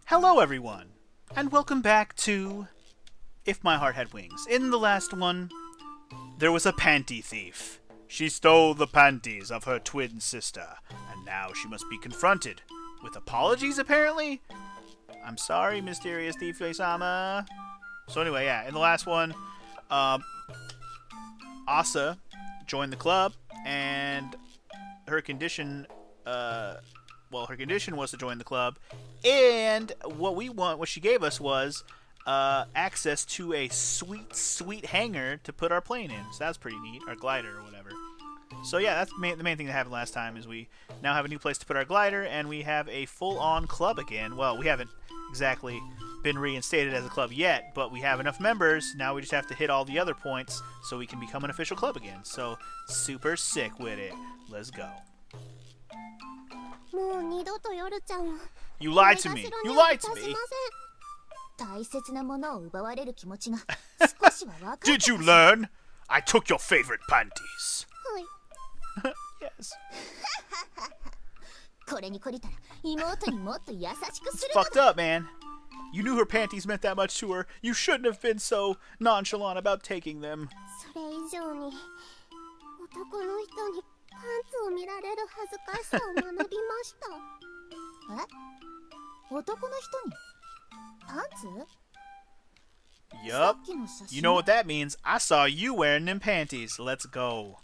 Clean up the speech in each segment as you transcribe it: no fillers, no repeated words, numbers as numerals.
Hello everyone, and welcome back to If My Heart Had Wings. In the last one, there was a panty thief. She stole the panties of her twin sister, and now she must be confronted. With apologies, apparently? I'm sorry, mysterious thief-sama. So anyway, yeah, in the last one, Asa joined the club, and her condition, her condition was to join the club, and what she gave us was access to a sweet hangar to put our plane in. So that's pretty neat, our glider or whatever. So yeah, that's the main thing that happened last time is we now have a new place to put our glider, and we have a full-on club again. Well, we haven't exactly been reinstated as a club yet, but we have enough members. Now we just have to hit all the other points so we can become an official club again. So super sick with it. Let's go. You lied to me. You lied to me. Did you learn? I took your favorite panties. Yes. It's fucked up, man. You knew her panties meant that much to her. You shouldn't have been so nonchalant about taking them. Yup. You know what that means. I saw you wearing them panties. Let's go.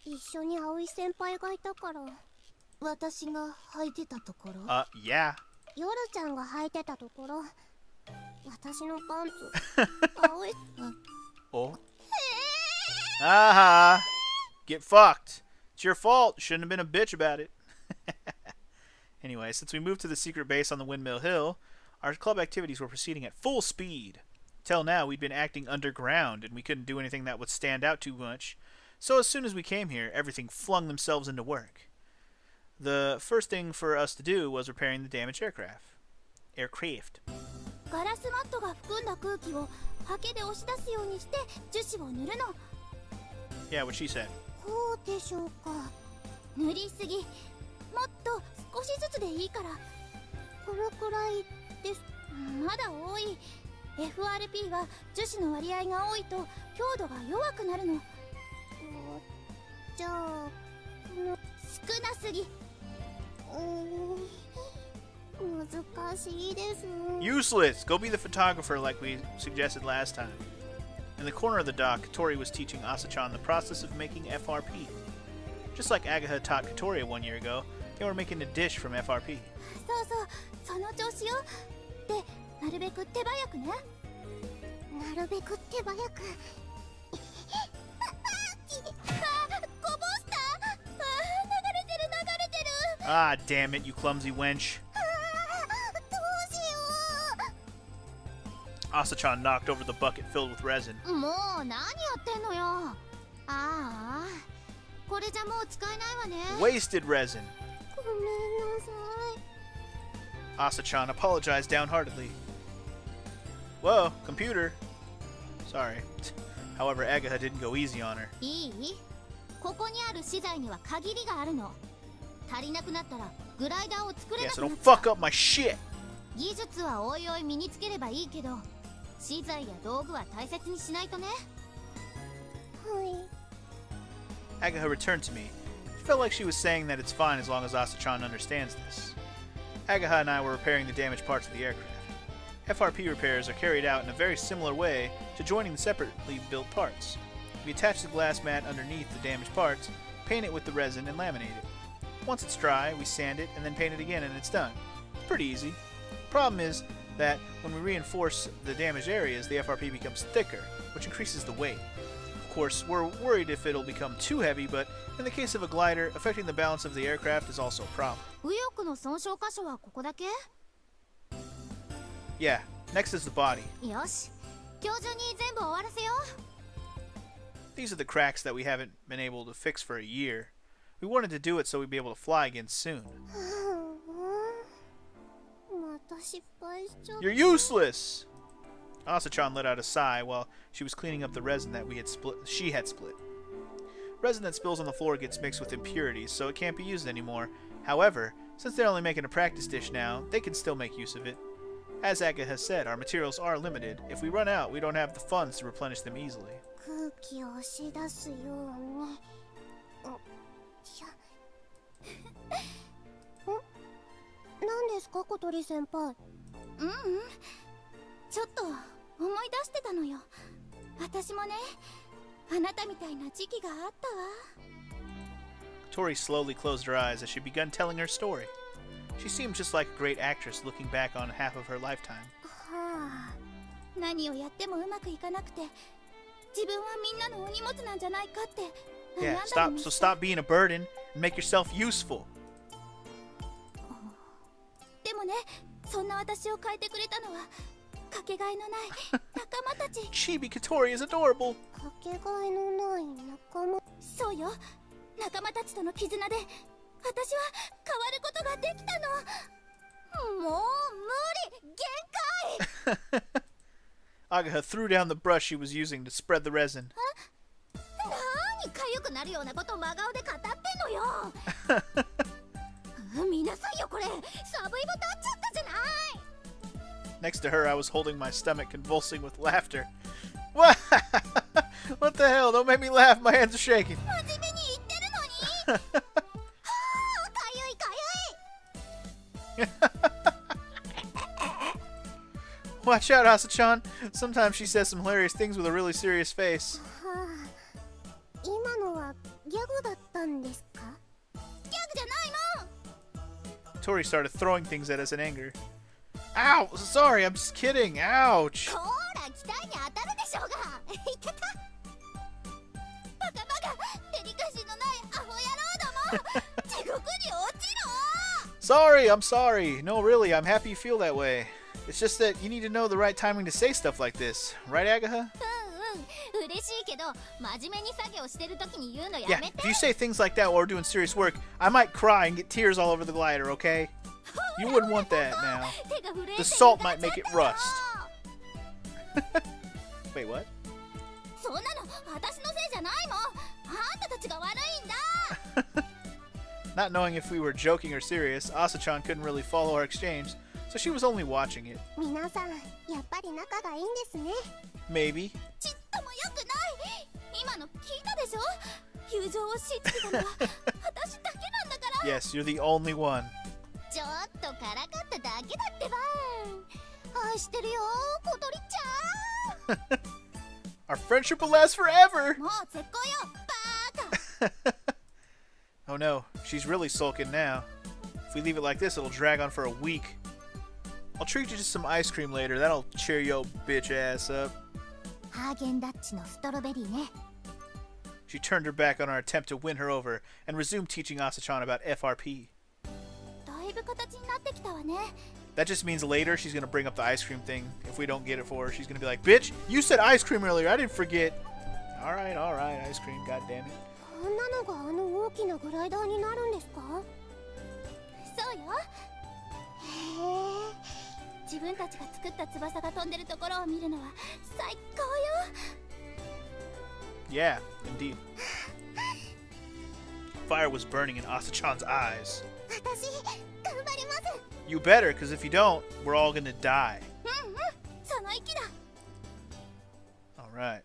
Yeah. Oh. Aha. Get fucked. It's your fault. Shouldn't have been a bitch about it. Anyway, since we moved to the secret base on the Windmill Hill, our club activities were proceeding at full speed. Till now, we'd been acting underground, and we couldn't do anything that would stand out too much. So as soon as we came here, everything flung themselves into work. The first thing for us to do was repairing the damaged aircraft. Yeah, what she said. FRP は樹脂の割合が多いと強度が弱くなるの。じゃあ、少なすぎ。難しいです。Useless! Go be the photographer like we suggested last time. In the corner of the dock, Katori was teaching Asa-chan the process of making FRP. Just like Agaha taught Katori 1 year ago, they were making a dish from FRP. そうそう、その調子よ。で、なるべく手早くね。なるべく手早く。こぼした。流れてる。Ah, damn it, you clumsy wench. どうしよう. Asa-chan knocked over the bucket filled with resin. もう何やってんのよ。ああ、これじゃもう使えないわね。Wasted resin. ごめんなさい。Asa-chan apologized downheartedly. Whoa, computer. Sorry. However, Agaha didn't go easy on her. いい？ここにある資材には限りがあるの。足りなくなったらグライダーを作れなくなっちゃう。Yeah, so don't fuck up my shit. 技術はおいおい身につければいいけど、資材や道具は大切にしないとね。はい。Agaha returned to me. It felt like she was saying that it's fine as long as Asa-chan understands this. Agaha and I were repairing the damaged parts of the aircraft. FRP repairs are carried out in a very similar way to joining the separately built parts. We attach the glass mat underneath the damaged parts, paint it with the resin, and laminate it. Once it's dry, we sand it and then paint it again and it's done. It's pretty easy. Problem is that when we reinforce the damaged areas, the FRP becomes thicker, which increases the weight. Of course, we're worried if it'll become too heavy, but in the case of a glider, affecting the balance of the aircraft is also a problem. 右翼の損傷箇所はここだけ？ Yeah, next is the body. よし、今日中に全部終わらせよう。 These are the cracks that we haven't been able to fix for a year. We wanted to do it so we'd be able to fly again soon. You're useless! Asa-chan let out a sigh while she was cleaning up the resin that she had split. Resin that spills on the floor gets mixed with impurities, so it can't be used anymore. However, since they're only making a practice dish now, they can still make use of it. As Agaha said, our materials are limited. If we run out, we don't have the funds to replenish them easily. 空気を押し出すように。何ですか、小鳥先輩。ちょっと思い出してたのよ。私もね、あなたみたいな時期があったわ。Tori slowly closed her eyes as she began telling her story. She seemed just like a great actress looking back on half of her lifetime. 何をやってもうまくいかなくて、自分はみんなのお荷物なんじゃないかって悩ん Yeah, だりも so stop being a burden and make yourself useful. でもね、そんな私を変えてくれたのはかけがえのない仲間たち。Chibi Katori is adorable. かけがえのない仲間。そうよ、仲間たちとの絆で私は変わることができたの。もう無理、限界。Agaha threw down the brush she was using to spread the resin. 何かゆくなるようなことを真顔で語ってんのよ。見なさいよこれ、サブイボ立っちゃったじゃない。Next to her, I was holding my stomach, convulsing with laughter. What? What the hell? Don't make me laugh. My hands are shaking. 真面目に言ってるのに。かゆいかゆい。Watch out, Asa-chan. Sometimes she says some hilarious things with a really serious face. 今のはギャグだったんですか？ギャグじゃないもん。Tori started throwing things at us in anger. Ow! Sorry, I'm just kidding. Ouch! こーら、期待に当たるでしょうが。いたた。バカバカ、デリカシーのないアホ野郎ども。地獄に落ちろ。 Sorry, I'm sorry. No, really, I'm happy you feel that way. It's just that you need to know the right timing to say stuff like this. Right, Agaha? 嬉しいけど、真面目に作業してる時に言うのや Yeah, めて。 if you say things like that while we're doing serious work, I might cry and get tears all over the glider, okay? You wouldn't want that now. 手が震えて The salt might make it rust. Wait, what? そんなの私のせいじゃないもん。あんたたちが悪いんだ。 Not knowing if we were joking or serious, Asa-chan couldn't really follow our exchange, so she was only watching it. 皆さん、やっぱり仲がいいんですね。 Maybe. ちっとも良くない。今の聞いたでしょ。友情を信じてたのは私だけなんだから。 Yes, you're the only one. ちょっとからかっただけだってば。愛してるよ、小鳥ちゃん。 Our friendship will last forever! もう絶好よ、バーカ。 Oh no, she's really sulking now. If we leave it like this, it'll drag on for a week. I'll treat you to some ice cream later. That'll cheer your bitch ass up. ハーゲンダッチのストロベリーね。 She turned her back on our attempt to win her over and resumed teaching Asa-chan about FRP. だいぶ形になってきたわね。 That just means later she's gonna bring up the ice cream thing. If we don't get it for her, she's gonna be like, "Bitch, you said ice cream earlier. I didn't forget." All right, ice cream. God damn it. こんなのがあの大きなグライダーになるんですか？そうよ。へえ。自分たちが作った翼が飛んでるところを見るのは最高よ。 Yeah, indeed. Fire was burning in Asa-chan's eyes. 私頑張ります。 You better, because if you don't, we're all gonna die. その意気だ。 All right.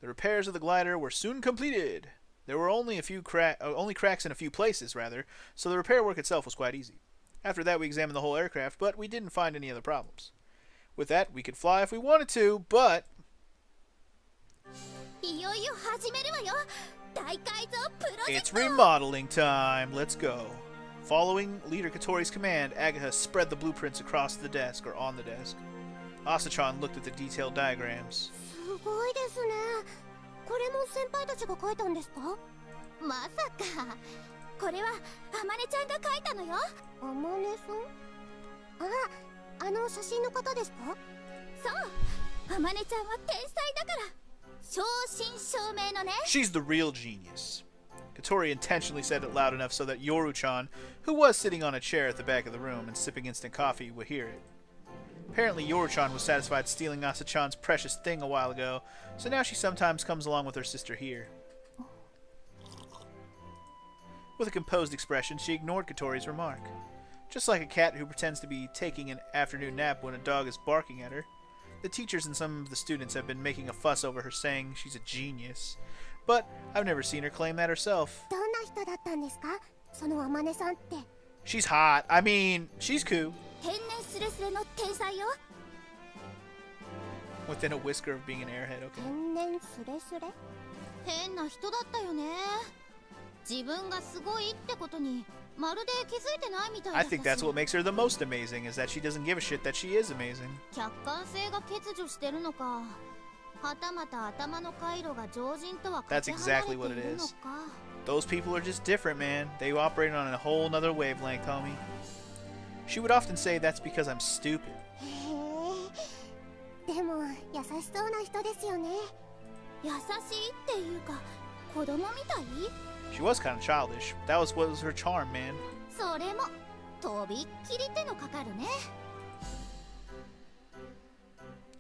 The repairs of the glider were soon completed. There were only cracks in a few places, rather, so the repair work itself was quite easy. After that, we examined the whole aircraft, but we didn't find any other problems. With that, we could fly if we wanted to, but... いよいよ始めるわよ。大改造プロジェ It's クト。 remodeling time. Let's go. Following Leader Katori's command, Agaha spread the blueprints across the desk, or on the desk. Asa-chan looked at the detailed diagrams. すごいですね。これも先輩たちが描いたんですか？まさか。これはあまねちゃんが描いたのよ。あまねさん？あの写真の方ですか？そう。あまねちゃんは天才だから。正真正銘のね。 She's the real genius. Katori intentionally said it loud enough so that Yoru-chan, who was sitting on a chair at the back of the room and sipping instant coffee, would hear it. Apparently, Yoru-chan was satisfied stealing Asa-chan's precious thing a while ago, so now she sometimes comes along with her sister here. With a composed expression, she ignored Katori's remark. Just like a cat who pretends to be taking an afternoon nap when a dog is barking at her. The teachers and some of the students have been making a fuss over her saying she's a genius. But I've never seen her claim that herself. どんな人だったんですか？その天音さんって。 She's hot. I mean, she's cool. 天然スレスレの天才よ。 Within a whisker of being an airhead, okay. 天然スレスレ？変な人だったよね。自分がすごいってことにまるで気づいてないみたいだったし。 I think that's what makes her the most amazing, is that she doesn't give a shit that she is amazing. 客観性が欠如してるのか。はたまた頭の回路が常人とはかけ離れているのか。 That's exactly what it is. Those people are just different, man. They operate on a whole nother wavelength, homie. She would often say that's because I'm stupid. へえ。でも優しそうな人ですよね。優しいっていうか子供みたい？ She was kind of childish. That was what was her charm, man. それもとびっきり手のかかるね。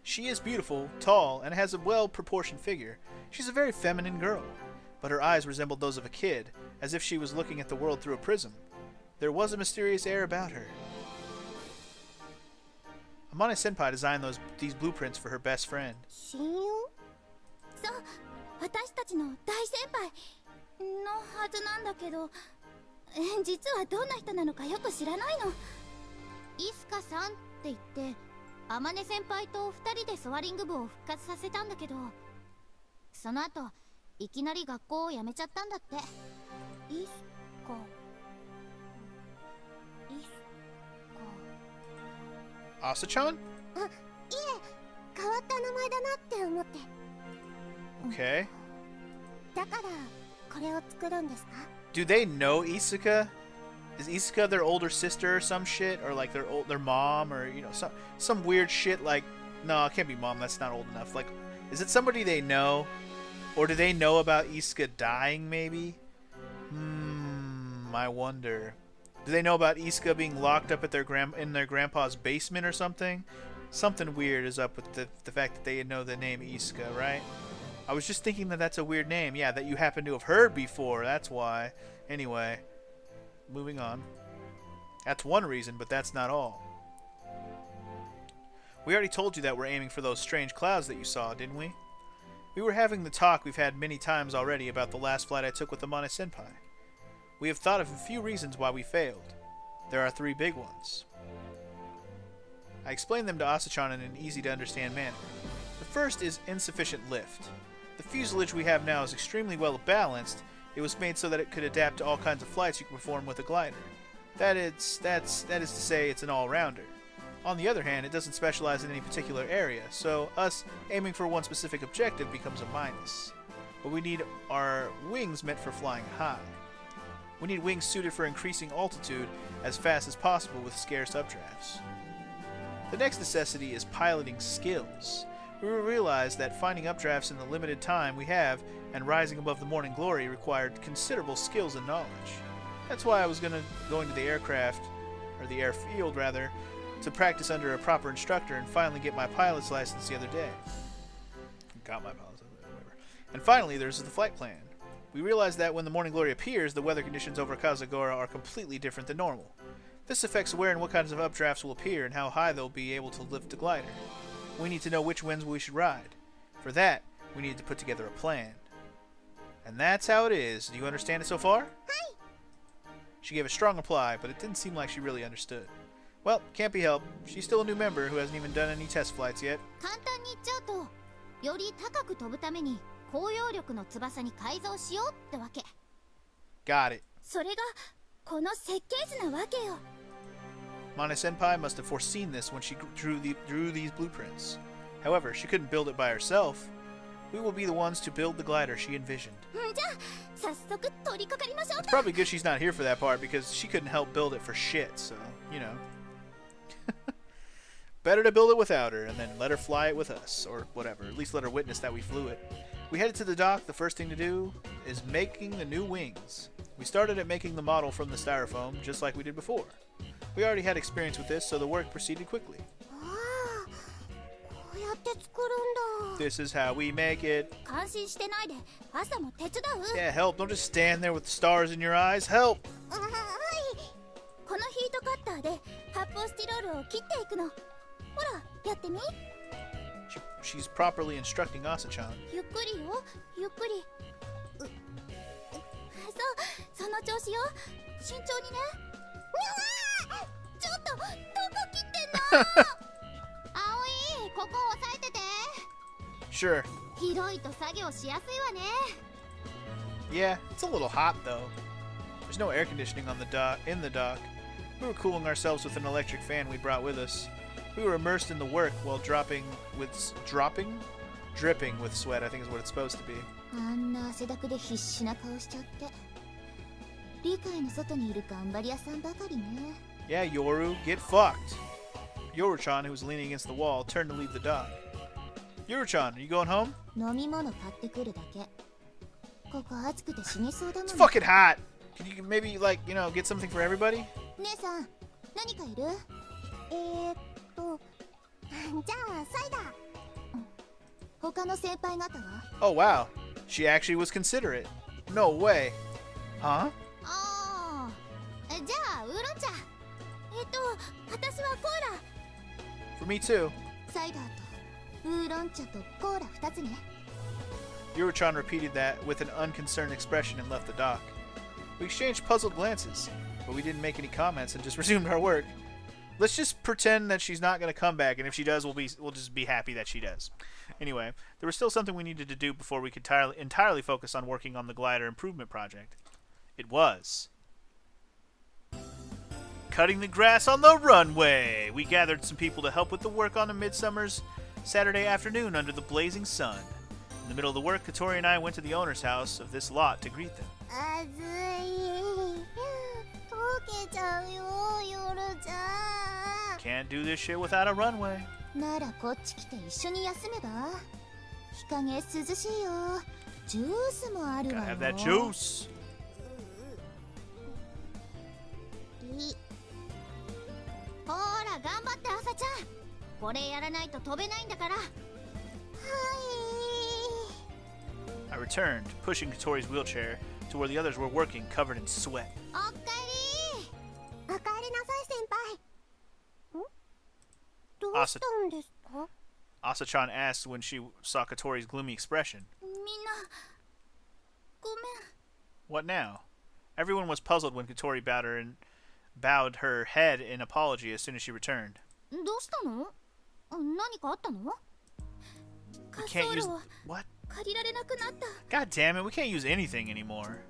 She is beautiful, tall, and has a well-proportioned figure. She's a very feminine girl, but her eyes resembled those of a kid, as if she was looking at the world through a prism. There was a mysterious air about her. Amane Senpai designed these blueprints for her best friend. 親友？そう、私たちの大先輩のはずなんだけど、実はどんな人なのかよく知らないの。イスカさんって言って、天音先輩と2人でソアリング部を復活させたんだけど、その後いきなり学校を辞めちゃったんだって。イスカ。Asa-chan? あ、いえ、変わった名前だなって思って。 Okay. だからこれを作るんですか？ Do they know Isuka? Is Isuka their older sister or some shit, or like their mom, or you know some weird shit like? No, it can't be mom. That's not old enough. Like, is it somebody they know, or do they know about Isuka dying? Maybe. I wonder. Do they know about Isuka being locked up at in their grandpa's basement or something? Something weird is up with the fact that they know the name Isuka, right? I was just thinking that that's a weird name. Yeah, that you happen to have heard before. That's why. Anyway. Moving on. That's one reason, but that's not all. We already told you that we're aiming for those strange clouds that you saw, didn't we? We were having the talk we've had many times already about the last flight I took with Amane Senpai. We have thought of a few reasons why we failed. There are 3 big ones. I explained them to Asa-chan in an easy-to-understand manner. The first is insufficient lift. The fuselage we have now is extremely well balanced. It was made so that it could adapt to all kinds of flights you can perform with a glider. That is to say, it's an all-rounder. On the other hand, it doesn't specialize in any particular area, so us aiming for one specific objective becomes a minus. But we need our wings meant for flying high. We need wings suited for increasing altitude as fast as possible with scarce updrafts. The next necessity is piloting skills. We realized that finding updrafts in the limited time we have and rising above the morning glory required considerable skills and knowledge. That's why I was going to the aircraft, or the airfield rather, to practice under a proper instructor and finally get my pilot's license the other day. Got my pilot's license, whatever. And finally, there's the flight plan. We realized that when the morning glory appears, the weather conditions over Kazagora are completely different than normal. This affects where and what kinds of updrafts will appear and how high they'll be able to lift the glider. We need to know which winds we should ride. For that, we need to put together a plan. And that's how it is. Do you understand it so far? Hi. She gave a strong reply, but it didn't seem like she really understood. Well, can't be helped. She's still a new member who hasn't even done any test flights yet. 簡単に言っちゃうと、より高く飛ぶために高揚力の翼に改造しようってわけ。Got it. それがこの設計図なわけよ。Amane Senpai must have foreseen this when she drew these blueprints. However, she couldn't build it by herself. We will be the ones to build the glider she envisioned. じゃあ早速取り掛かりましょう It's probably good she's not here for that part because she couldn't help build it for shit, so, you know. Better to build it without her and then let her fly it with us, or whatever. At least let her witness that we flew it. We headed to the dock. The first thing to do is making the new wings. We started at making the model from the styrofoam, just like we did before. We already had experience with this, so the work proceeded quickly. This is how we make it. 感心してないで朝も手伝う Yeah, help. Don't just stand there with the stars in your eyes. Help! はいこのヒートカッターで発泡スチロールを切っていくの。ほら、やってみ。She's properly instructing Asa-chan. ゆっくりよ、ゆっくり。そう、その調子よ。慎重にね。うわー、ちょっとどこ切ってんの？葵、ここ押さえてて。 Sure. 広いと作業しやすいわね。 Yeah, it's a little hot though. There's no air conditioning on the dock. In the dock, we were cooling ourselves with an electric fan we brought with us. We were immersed in the work while dripping with sweat, I think is what it's supposed to be. あんな汗だくで必死な顔しちゃって。理解の外にいる頑張り屋さんばかりね。 Yeah, Yoru, get fucked. Yoru-chan, who was leaning against the wall, turned to leave the dock. Yoru-chan, are you going home? 飲み物買ってくるだけ。ここ暑くて死にそうだもん。 It's fucking hot. Can you maybe get something for everybody? 姉さん、何かいる？じゃあサイダー。他の先輩方は？ Oh wow, she actually was considerate. No way. Huh? ああ、じゃあウーロン茶。私はコーラ。 For me too. サイダーとウーロン茶とコーラ2つね。 Yoru-chan repeated that with an unconcerned expression and left the dock. We exchanged puzzled glances, but we didn't make any comments and just resumed our work. Let's just pretend that she's not going to come back, and if she does, we'll just be happy that she does. Anyway, there was still something we needed to do before we could entirely focus on working on the glider improvement project. It was cutting the grass on the runway. We gathered some people to help with the work on a midsummer's Saturday afternoon under the blazing sun. In the middle of the work, Katori and I went to the owner's house of this lot to greet them. あずい。溶けちゃうよ、夜ちゃん。 Can't do this shit without a runway. ならこっち来て一緒に休めば？日陰涼しいよ。ジュースもあるわよ。 Gotta have that juice. ほら頑張って朝ちゃん。これやらないと飛べないんだから。はい。 I returned, pushing Katori's wheelchair to where the others were working, covered in sweat. おかえり。おかえりなさい先輩。どうしたんですか？ Asa-chan asked when she saw Katori's gloomy expression. みんなごめん。 What now? Everyone was puzzled when Katori bowed her head in apology as soon as she returned. どうしたの？何かあったの？ We can't use what? 借りられなくなった。 God damn it, we can't use anything anymore.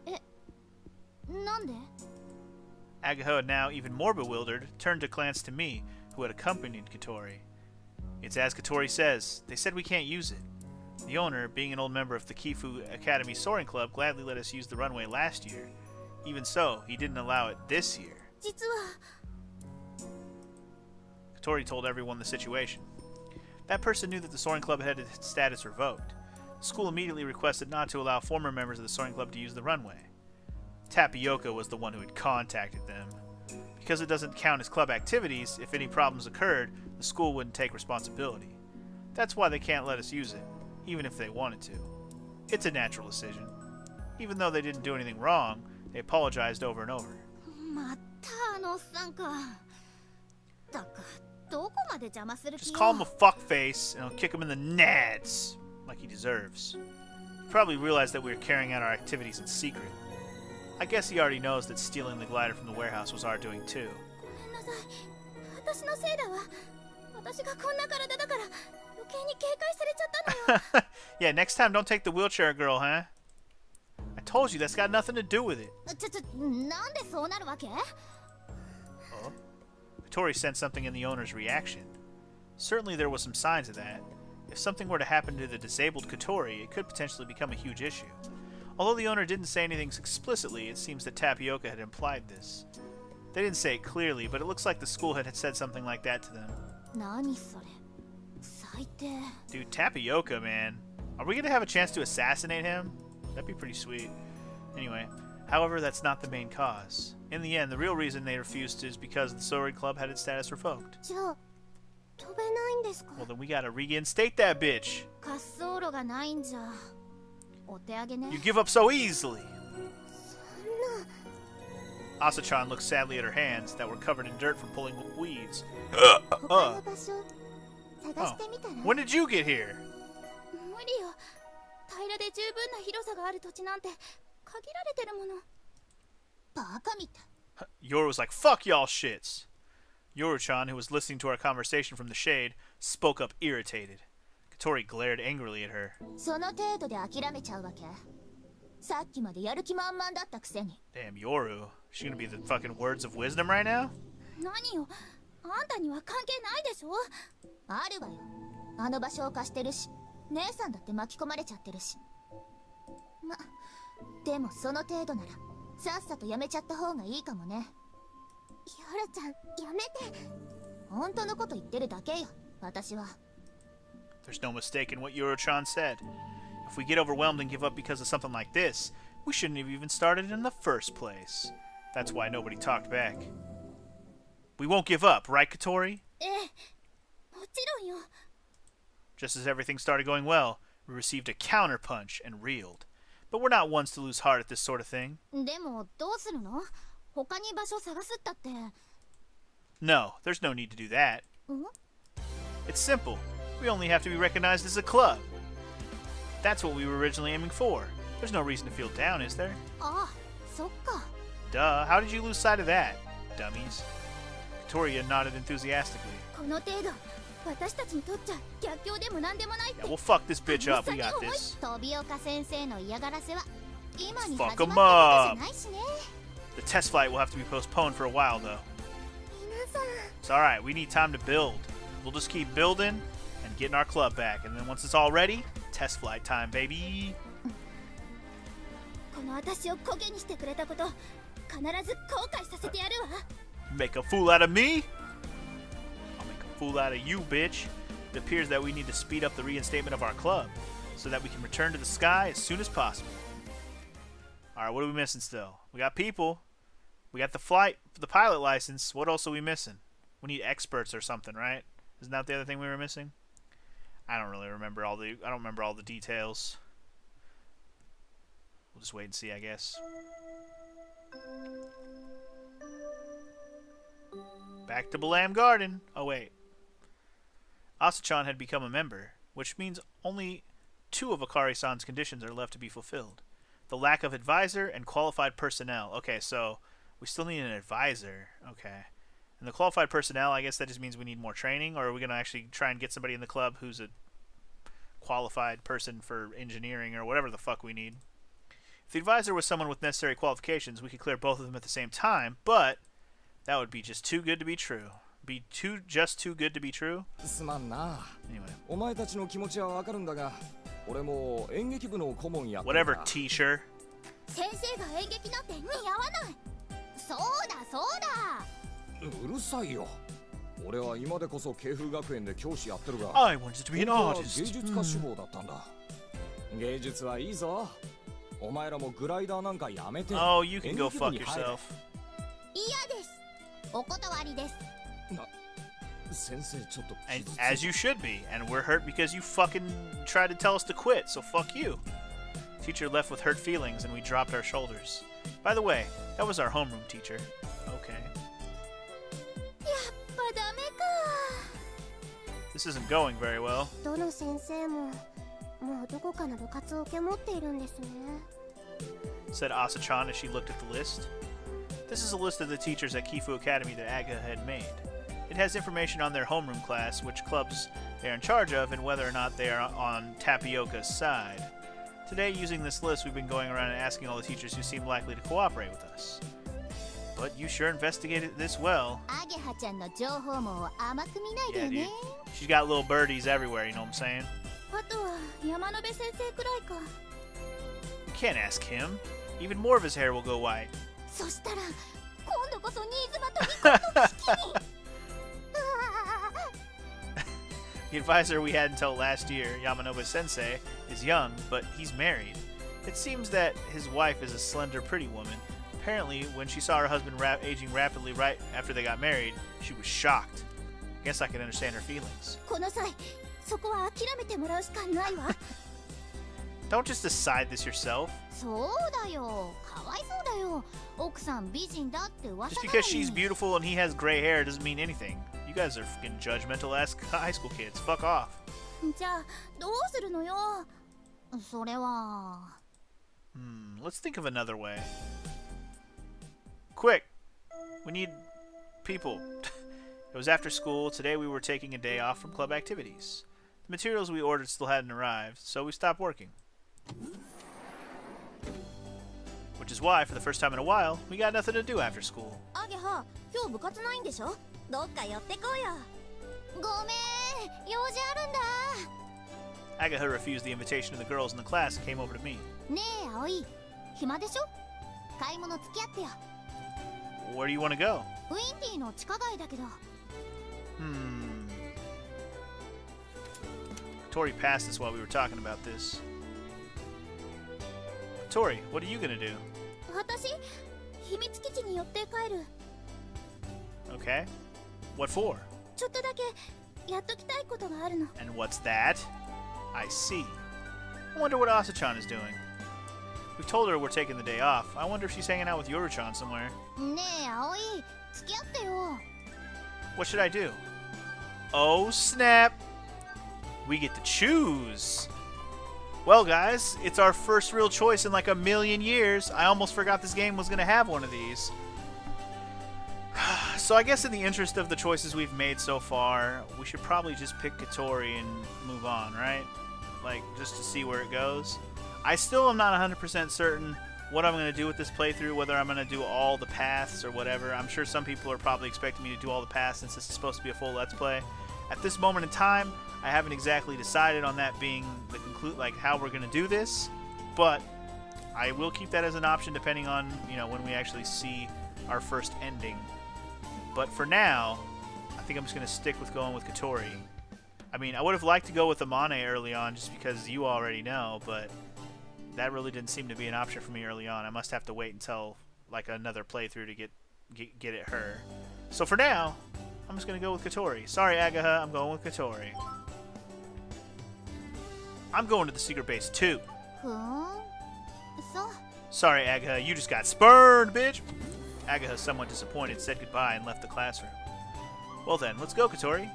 なんで？ Agaha, now even more bewildered, turned to glance to me, who had accompanied Katori. It's as Katori says. They said we can't use it. The owner, being an old member of the Kifu Academy Soaring Club, gladly let us use the runway last year. Even so, he didn't allow it this year. 実は Katori told everyone the situation. That person knew that the Soaring Club had its status revoked. The school immediately requested not to allow former members of the Soaring Club to use the runway. Tapioca was the one who had contacted them. Because it doesn't count as club activities, if any problems occurred, the school wouldn't take responsibility. That's why they can't let us use it, even if they wanted to. It's a natural decision. Even though they didn't do anything wrong, they apologized over and over. またあのおっさんか。だからどこまで邪魔する気 Just よ。 call him a fuckface, and I'll kick him in the nads, like he deserves. He probably realized that we were carrying out our activities in secret. I guess he already knows that stealing the glider from the warehouse was our doing too. ごめんなさい。私のせいだわ。私がこんな体だから余計に警戒されちゃったのよ。Yeah, next time don't take the wheelchair girl, huh? I told you that's got nothing to do with it. なんでそうなるわけ？ Oh. Katori sensed something in the owner's reaction. Certainly there was some signs of that. If something were to happen to the disabled Katori, it could potentially become a huge issue. Although the owner didn't say anything explicitly, it seems that Tapioca had implied this. They didn't say it clearly, but it looks like the school had said something like that to them. 何それ？最低。 Dude, Tapioca, man. Are we gonna have a chance to assassinate him? That'd be pretty sweet. Anyway, however, that's not the main cause. In the end, the real reason they refused is because the Soaring Club had its status revoked. じゃあ飛べないんですか？ Well, then we gotta reinstate that bitch. 滑走路がないんじゃ。お手上げね。 You give up so easily. そんな。Asa-chan looked sadly at her hands that were covered in dirt from pulling weeds. 他の場所探してみたら。 When did you get here? 無理よ。平らで十分な広さがある土地なんて限られてるもの。バカみたい。 Yoru was like, fuck y'all shits. Yoru-chan, who was listening to our conversation from the shade, spoke up irritated. Katori glared angrily at her. その程度で諦めちゃうわけ？さっきまでやる気満々だったくせに。 Damn, Yoru. She gonna be the fucking words of wisdom right now? 何よ。あんたには関係ないでしょ。あるわよ。あの場所を貸してるし、姉さんだって巻き込まれちゃってるし。でもその程度ならさっさとやめちゃった方がいいかもね。ヨルちゃん、やめて。本当のこと言ってるだけよ、私は。 There's no mistaking what Yoru-chan said. If we get overwhelmed and give up because of something like this, we shouldn't have even started in the first place. That's why nobody talked back. We won't give up, right, Katori? ええ、もちろんよ。 Just as everything started going well, we received a counterpunch and reeled. But we're not ones to lose heart at this sort of thing. でもどうするの？他に場所探すったって。 No, there's no need to do that. ん？ It's simple. We only have to be recognized as a club. That's what we were originally aiming for. There's no reason to feel down, is there? ああ、そっか。 Duh, how did you lose sight of that, dummies? Victoria nodded enthusiastically. この程度、私たちにとっちゃ逆境でもなんでもないって。 Yeah, we'll fuck this bitch up. We got this. 飛岡先生の嫌がらせは今に Fuck 始 'em まったことじゃないしね。 The test flight will have to be postponed for a while, though. 皆さん。 It's alright, we need time to build. We'll just keep building and getting our club back. And then once it's all ready, test flight time, baby. この私を焦げにしてくれたこと、必ず後悔させてやるわ。 Make a fool out of me? I'll make a fool out of you, bitch. It appears that we need to speed up the reinstatement of our club so that we can return to the sky as soon as possible. Alright, what are we missing still? We got people. We got the pilot license. What else are we missing? We need experts or something, right? Isn't that the other thing we were missing? I don't remember all the details. We'll just wait and see, I guess. Back to Balam Garden. Oh, wait. Asa-chan had become a member, which means only 2 of Akari-san's conditions are left to be fulfilled. The lack of advisor and qualified personnel. Okay, so we still need an advisor. Okay. And the qualified personnel, I guess that just means we need more training, or are we going to actually try and get somebody in the club who's a qualified person for engineering or whatever the fuck we need? If the advisor was someone with necessary qualifications, we could clear both of them at the same time, but that would be just too good to be true. Just too good to be true? Anyway. Whatever, teacher. 先生が演劇なんて似合わない。そうだそうだ。うるさいよ。俺は今でこそ慶風学園で教師やってるが、 I wanted to be an 本当は artist. 芸術家志望だったんだ。芸術はいいぞ。お前らもグライダーなんかやめて。 Oh, you can go 演劇部 fuck に入れ。 yourself. 嫌です。お断りです。先生ちょっと And 傷つい as you should be, and we're hurt because you fucking tried to tell us to quit, so fuck you. Teacher left with hurt feelings, and we dropped our shoulders. By the way, that was our homeroom teacher. Okay. やっぱダメか。 This isn't going very well. どの先生ももうどこかの部活を受け持っているんですね。 Said Asa-chan as she looked at the list. This is a list of the teachers at Kifu Academy that Aga had made. It has information on their homeroom class, which clubs they are in charge of, and whether or not they are on Tapioca's side. Today, using this list, we've been going around and asking all the teachers who seem likely to cooperate with us. But you sure investigated this well. アゲハちゃんの情報網を甘く見ないで Yeah, よ dude. ね。 She's got little birdies everywhere, you know what I'm saying? あとは山野辺先生くらいか。 You can't ask him. Even more of his hair will go white. そしたら今度こそ新妻と離婚の危機に。The advisor we had until last year, Yamanobu Sensei, is young, but he's married. It seems that his wife is a slender, pretty woman. Apparently, when she saw her husband aging rapidly right after they got married, she was shocked. I guess I can understand her feelings. この際、そこは諦めてもらうしかないわ。 Don't just decide this yourself. そうだよ、かわいそうだよ。奥さん美人だって噂 Just なの because she's に。 beautiful and he has gray hair doesn't mean anything. You guys are fucking judgmental ass high school kids. Fuck off. じゃあどうするのよ。それは。 Let's think of another way. Quick! We need people. It was after school. Today we were taking a day off from club activities. The materials we ordered still hadn't arrived, so we stopped working. Which is why, for the first time in a while, we got nothing to do after school. アゲハ、今日部活ないんでしょ。どっか寄ってこうよ。ごめん、用事あるんだ。 Agatha refused the invitation of the girls in the class and came over to me. ねえ葵、暇でしょ。買い物付き合ってよ。 Where do you want to go? ウィンディーの地下街だけど。 Tori passed us while we were talking about this. Tori, what are you gonna do? 私、秘密基地に寄って帰る。 Okay. What for? ちょっとだけやっときたいことがあるの。 And what's that? I see. I wonder what Asa-chan is doing. We've told her we're taking the day off. I wonder if she's hanging out with Yoru-chan somewhere. ねえ葵、付き合ってよ。 What should I do? Oh, snap! We get to choose! Well, guys, it's our first real choice in like a million years. I almost forgot this game was going to have one of these. So I guess in the interest of the choices we've made so far, we should probably just pick Katori and move on, right? Like, just to see where it goes. I still am not 100% certain what I'm going to do with this playthrough, whether I'm going to do all the paths or whatever. I'm sure some people are probably expecting me to do all the paths since this is supposed to be a full Let's Play. At this moment in time, I haven't exactly decided on that being the like how we're going to do this, but I will keep that as an option depending on, you know, when we actually see our first ending. But for now, I think I'm just going to stick with going with Katori. I mean, I would have liked to go with Amane early on just because you already know, but that really didn't seem to be an option for me early on. I must have to wait until like another playthrough to get at her. So for now, I'm just going to go with Katori. Sorry, Agaha, I'm going with Katori. I'm going to the secret base too. ふーん。そう。 Sorry, Agaha, you just got spurned, bitch! Agaha, somewhat disappointed, said goodbye and left the classroom. Well then, let's go, Katori.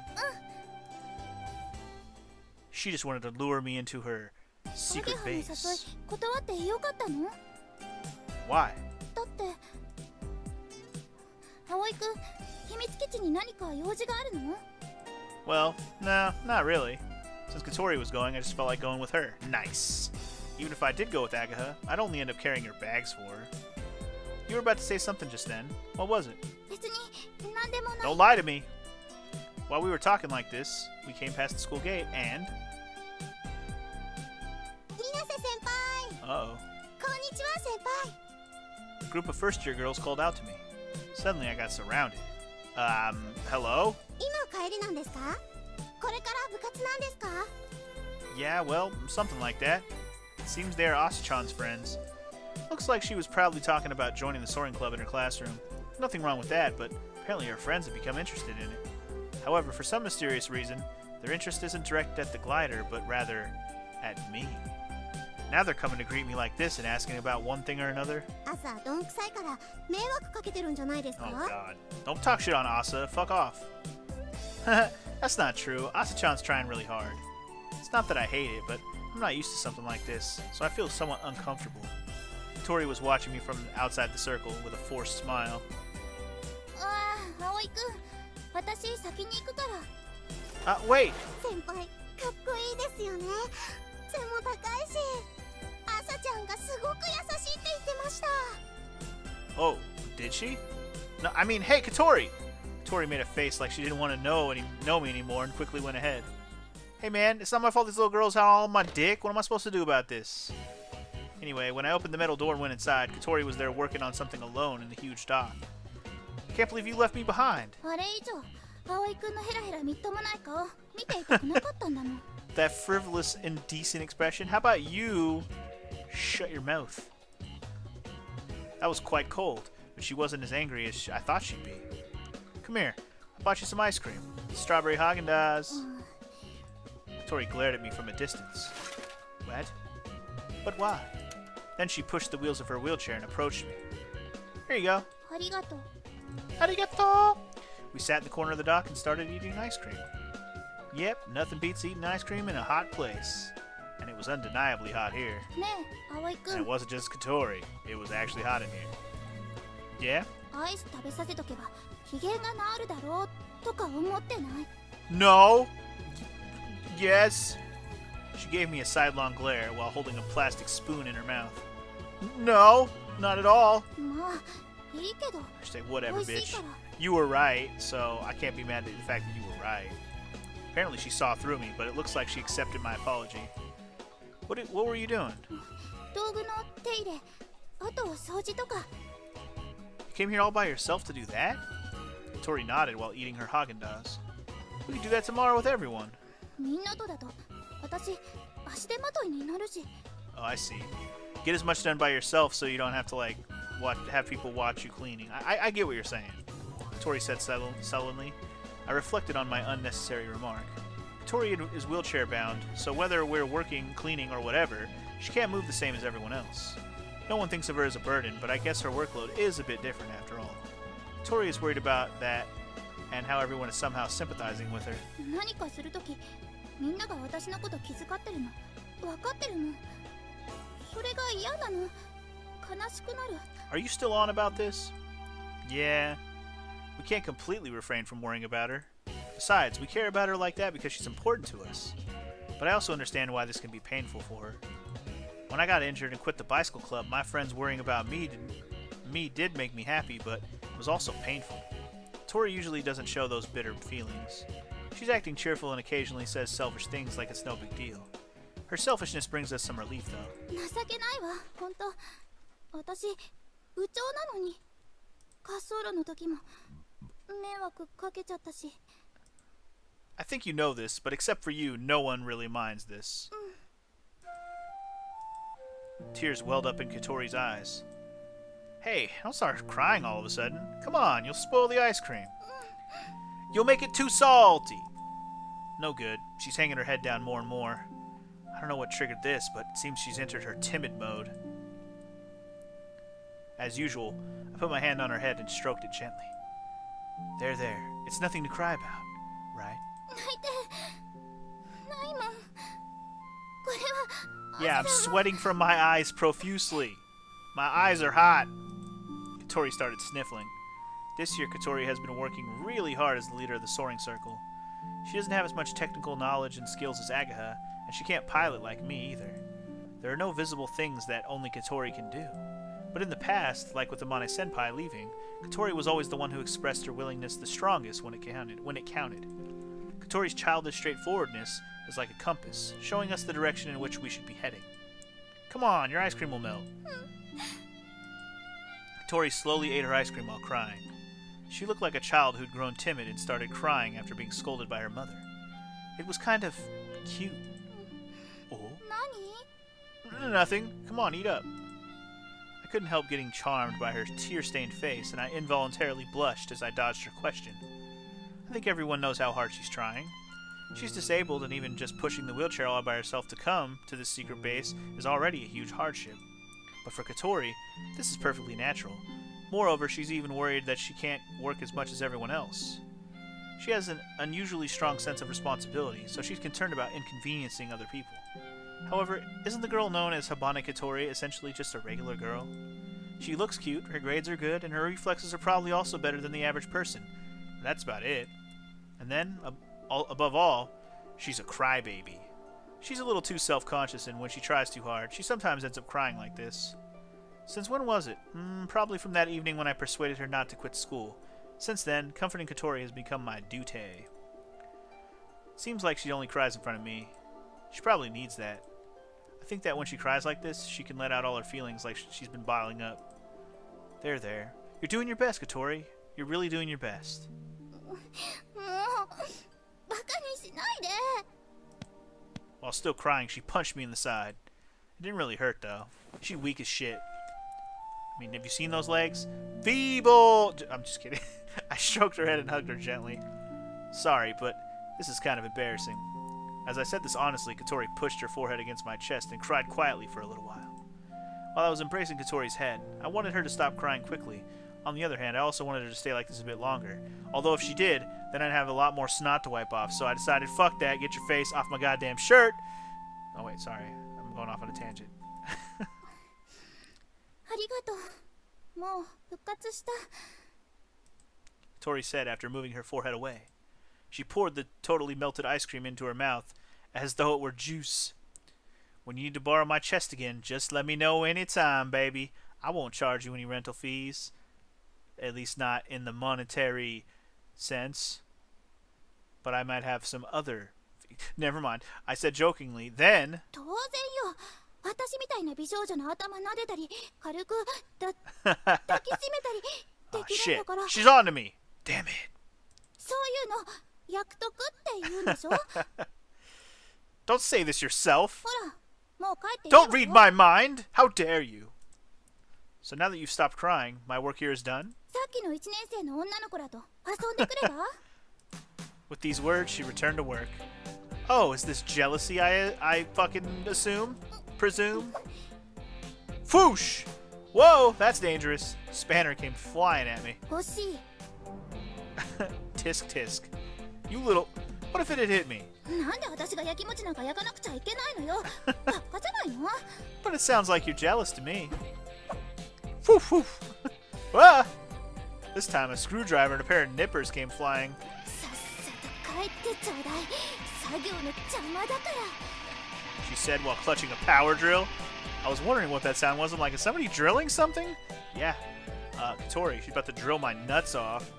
She just wanted to lure me into her アゲ secret ハの誘い base. 断ってよかったの？ Why? だって葵くん、秘密基地に何か用事があるの？ Well, no, not really. Since Katori was going, I just felt like going with her. Nice. Even if I did go with Agaha, I'd only end up carrying her bags for her. You were about to say something just then. What was it? 別に何でもない。 Don't lie to me. While we were talking like this, we came past the school gate and... 稲瀬先輩。 Uh-oh. こんにちは先輩。 A group of first-year girls called out to me. Suddenly, I got surrounded. Hello? 今帰りなんですか？これから部活なんですか？ Yeah, well, something like that. It seems they are Asa-chan's friends. Looks like she was proudly talking about joining the soaring club in her classroom. Nothing wrong with that, but apparently her friends have become interested in it. However, for some mysterious reason, their interest isn't directed at the glider, but rather at me. Now they're coming to greet me like this and asking about one thing or another. 朝どんくさいから迷惑かけてるんじゃないですか？ Oh god. Don't talk shit on Asa. Fuck off. That's not true. Asa-chan's trying really hard. It's not that I hate it, but I'm not used to something like this, so I feel somewhat uncomfortable. Tori was watching me from outside the circle with a forced smile. ああ、葵くん、私先に行くから。 Wait! 先輩、かっこいいですよね。背も高いし、朝ちゃんがすごく優しいって言ってました。 Oh, did she? No, I mean, hey, Katori! Tori made a face like she didn't want to know me anymore and quickly went ahead. Hey man, it's not my fault these little girls have all on my dick. What am I supposed to do about this? Anyway, when I opened the metal door and went inside, Katori was there working on something alone in the huge dock. Can't believe you left me behind. あれ以上、葵くんのヘラヘラみっともない顔、見ていたくなかったんだもん。 That frivolous, indecent expression? How about you shut your mouth? That was quite cold, but she wasn't as angry as I thought she'd be. Come here. I bought you some ice cream. Strawberry Haagen-Dazs. Tori glared at me from a distance. What? But why? Then she pushed the wheels of her wheelchair and approached me. Here you go. ありがとう。 Arigato! We sat in the corner of the dock and started eating ice cream. Yep, nothing beats eating ice cream in a hot place. And it was undeniably hot here. ねえ、葵く And it ん。 wasn't just Katori, it was actually hot in here. Yeah? アイス食べさせとけば機嫌が治るだろうとか思ってない？ No! Yes! She gave me a sidelong glare while holding a plastic spoon in her mouth. No! Not at all! まあ、いいけど。 I say, whatever, 美味しい bitch. から。 You were right, so I can't be mad at the fact that you were right. Apparently she saw through me, but it looks like she accepted my apology. What were you doing? 道具の手入れ、あと掃除とか。 You came here all by yourself to do that? Tori nodded while eating her Haagen-Dazs. We could do that tomorrow with everyone. みんなとだと私足手まといになるし。 Oh, I see. Get as much done by yourself so you don't have to, like, have people watch you cleaning. I get what you're saying. Tori said sullenly. I reflected on my unnecessary remark. Tori is wheelchair-bound, so whether we're working, cleaning, or whatever, she can't move the same as everyone else. No one thinks of her as a burden, but I guess her workload is a bit different after all. Tori is worried about that and how everyone is somehow sympathizing with her. 何かするとき、みんなが私のこと気遣ってるの、分かってるの。それが嫌なの。悲しくなる。 Are you still on about this? Yeah. We can't completely refrain from worrying about her. Besides, we care about her like that because she's important to us. But I also understand why this can be painful for her. When I got injured and quit the bicycle club, my friends worrying about me did make me happy, but it was also painful. Tori usually doesn't show those bitter feelings. She's acting cheerful and occasionally says selfish things like it's no big deal. Her selfishness brings us some relief, though. 情けないわ、ほんと。私、部長なのに。滑走路の時も迷惑かけちゃったし。 I think you know this, but except for you, no one really minds this. Tears welled up in Katori's eyes. Hey, don't start crying all of a sudden. Come on, you'll spoil the ice cream. You'll make it too salty. No good. She's hanging her head down more and more. I don't know what triggered this, but it seems she's entered her timid mode. As usual, I put my hand on her head and stroked it gently. There, there. It's nothing to cry about, right? 泣いてないもん。これは Yeah, I'm sweating from my eyes profusely. My eyes are hot. Katori started sniffling. This year, Katori has been working really hard as the leader of the soaring circle. She doesn't have as much technical knowledge and skills as Agaha, and she can't pilot like me either. There are no visible things that only Katori can do. But in the past, like with the Amane Senpai leaving, Katori was always the one who expressed her willingness the strongest when it counted. Katori's childish straightforwardness is like a compass, showing us the direction in which we should be heading. Come on, your ice cream will melt. Katori slowly ate her ice cream while crying. She looked like a child who'd grown timid and started crying after being scolded by her mother. It was kind of cute. Oh? 何？ Nothing. Come on, eat up. I couldn't help getting charmed by her tear-stained face, and I involuntarily blushed as I dodged her question. I think everyone knows how hard she's trying. She's disabled, and even just pushing the wheelchair all by herself to come to this secret base is already a huge hardship. But for Katori, this is perfectly natural. Moreover, she's even worried that she can't work as much as everyone else. She has an unusually strong sense of responsibility, so she's concerned about inconveniencing other people. However, isn't the girl known as Habane Katori essentially just a regular girl? She looks cute, her grades are good, and her reflexes are probably also better than the average person. That's about it. And then, above all, she's a crybaby. She's a little too self-conscious, and when she tries too hard, she sometimes ends up crying like this. Since when was it? Probably from that evening when I persuaded her not to quit school. Since then, comforting Katori has become my duty. Seems like she only cries in front of me. She probably needs that. I think that when she cries like this, she can let out all her feelings like she's been bottling up. There, there. You're doing your best, Katori. You're really doing your best. もうバカにしないで。 While still crying, she punched me in the side. It didn't really hurt, though. She's weak as shit. I mean, have you seen those legs? Feeble! I'm just kidding. I stroked her head and hugged her gently. Sorry, but this is kind of embarrassing. As I said this honestly, Katori pushed her forehead against my chest and cried quietly for a little while. While I was embracing Katori's head, I wanted her to stop crying quickly. On the other hand, I also wanted her to stay like this a bit longer. Although if she did, then I'd have a lot more snot to wipe off, so I decided, fuck that, get your face off my goddamn shirt! Oh wait, sorry. I'm going off on a tangent. ありがとう。もう復活した。 Tori said after moving her forehead away. She poured the totally melted ice cream into her mouth, as though it were juice. When you need to borrow my chest again, just let me know anytime, baby. I won't charge you any rental fees. At least not in the monetary sense. But I might have some other... Never mind. I said jokingly. Then... 当然よ。私みたいな美少女の頭撫でたり、軽く抱きしめたりできるんだから。Shit. She's on to me. Damn it. そういうの約束って言うんでしょ？ Don't say this yourself. ほら、もう帰っていいわよ。 Don't read my mind. How dare you? So now that you've stopped crying, my work here is done? さっきの1年生の女の子らと遊んでくれば？ With these words, she returned to work. Oh, is this jealousy I fucking assume? Presume? Foosh! Whoa, that's dangerous. Spanner came flying at me. 欲しい。 Tisk tisk. You little... What if it had hit me? なんで私が焼きもちなんか焼かなくちゃいけないのよ。バカじゃないの？ But it sounds like you're jealous to me. Woof woof. Ah! This time a screwdriver and a pair of nippers came flying. さっさと帰ってちょうだい。作業の邪魔だから。 She said while clutching a power drill. I was wondering what that sound was. I'm like, is somebody drilling something? Yeah. Katori, she's about to drill my nuts off.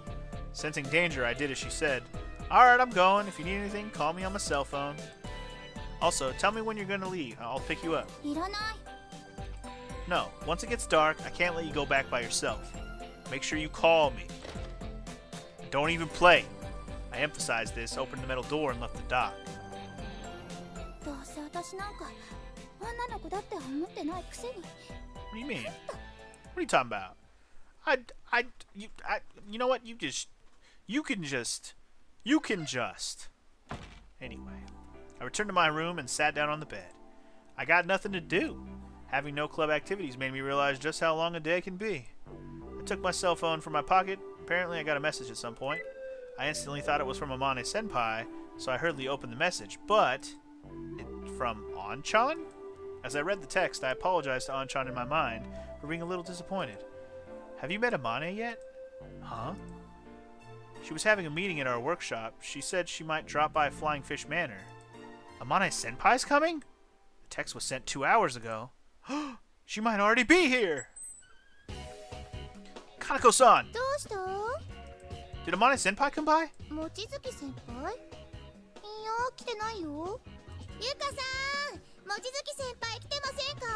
Sensing danger, I did as she said. Alright, I'm going. If you need anything, call me on my cell phone. Also, tell me when you're going to leave. I'll pick you up. いらない。 No, once it gets dark, I can't let you go back by yourself. Make sure you call me. Don't even play. I emphasized this, opened the metal door, and left the dock. どうせ私なんか女の子だって思ってないくせに。 What do you mean? What are you talking about? You know what? You can just. Anyway, I returned to my room and sat down on the bed. I got nothing to do. Having no club activities made me realize just how long a day can be. I took my cell phone from my pocket. Apparently I got a message at some point. I instantly thought it was from Amane Senpai, so I hurriedly opened the message, but from Anchan? As I read the text, I apologized to Anchan in my mind for being a little disappointed. Have you met Amane yet? Huh? She was having a meeting at our workshop. She said she might drop by Flying Fish Manor. Amane Senpai's coming? The text was sent 2 hours ago. She might already be here! Kanako-san! どうした？ Did Amane Senpai come by? 望月先輩？いや、来てないよ。ゆかさん、望月先輩来てませんか？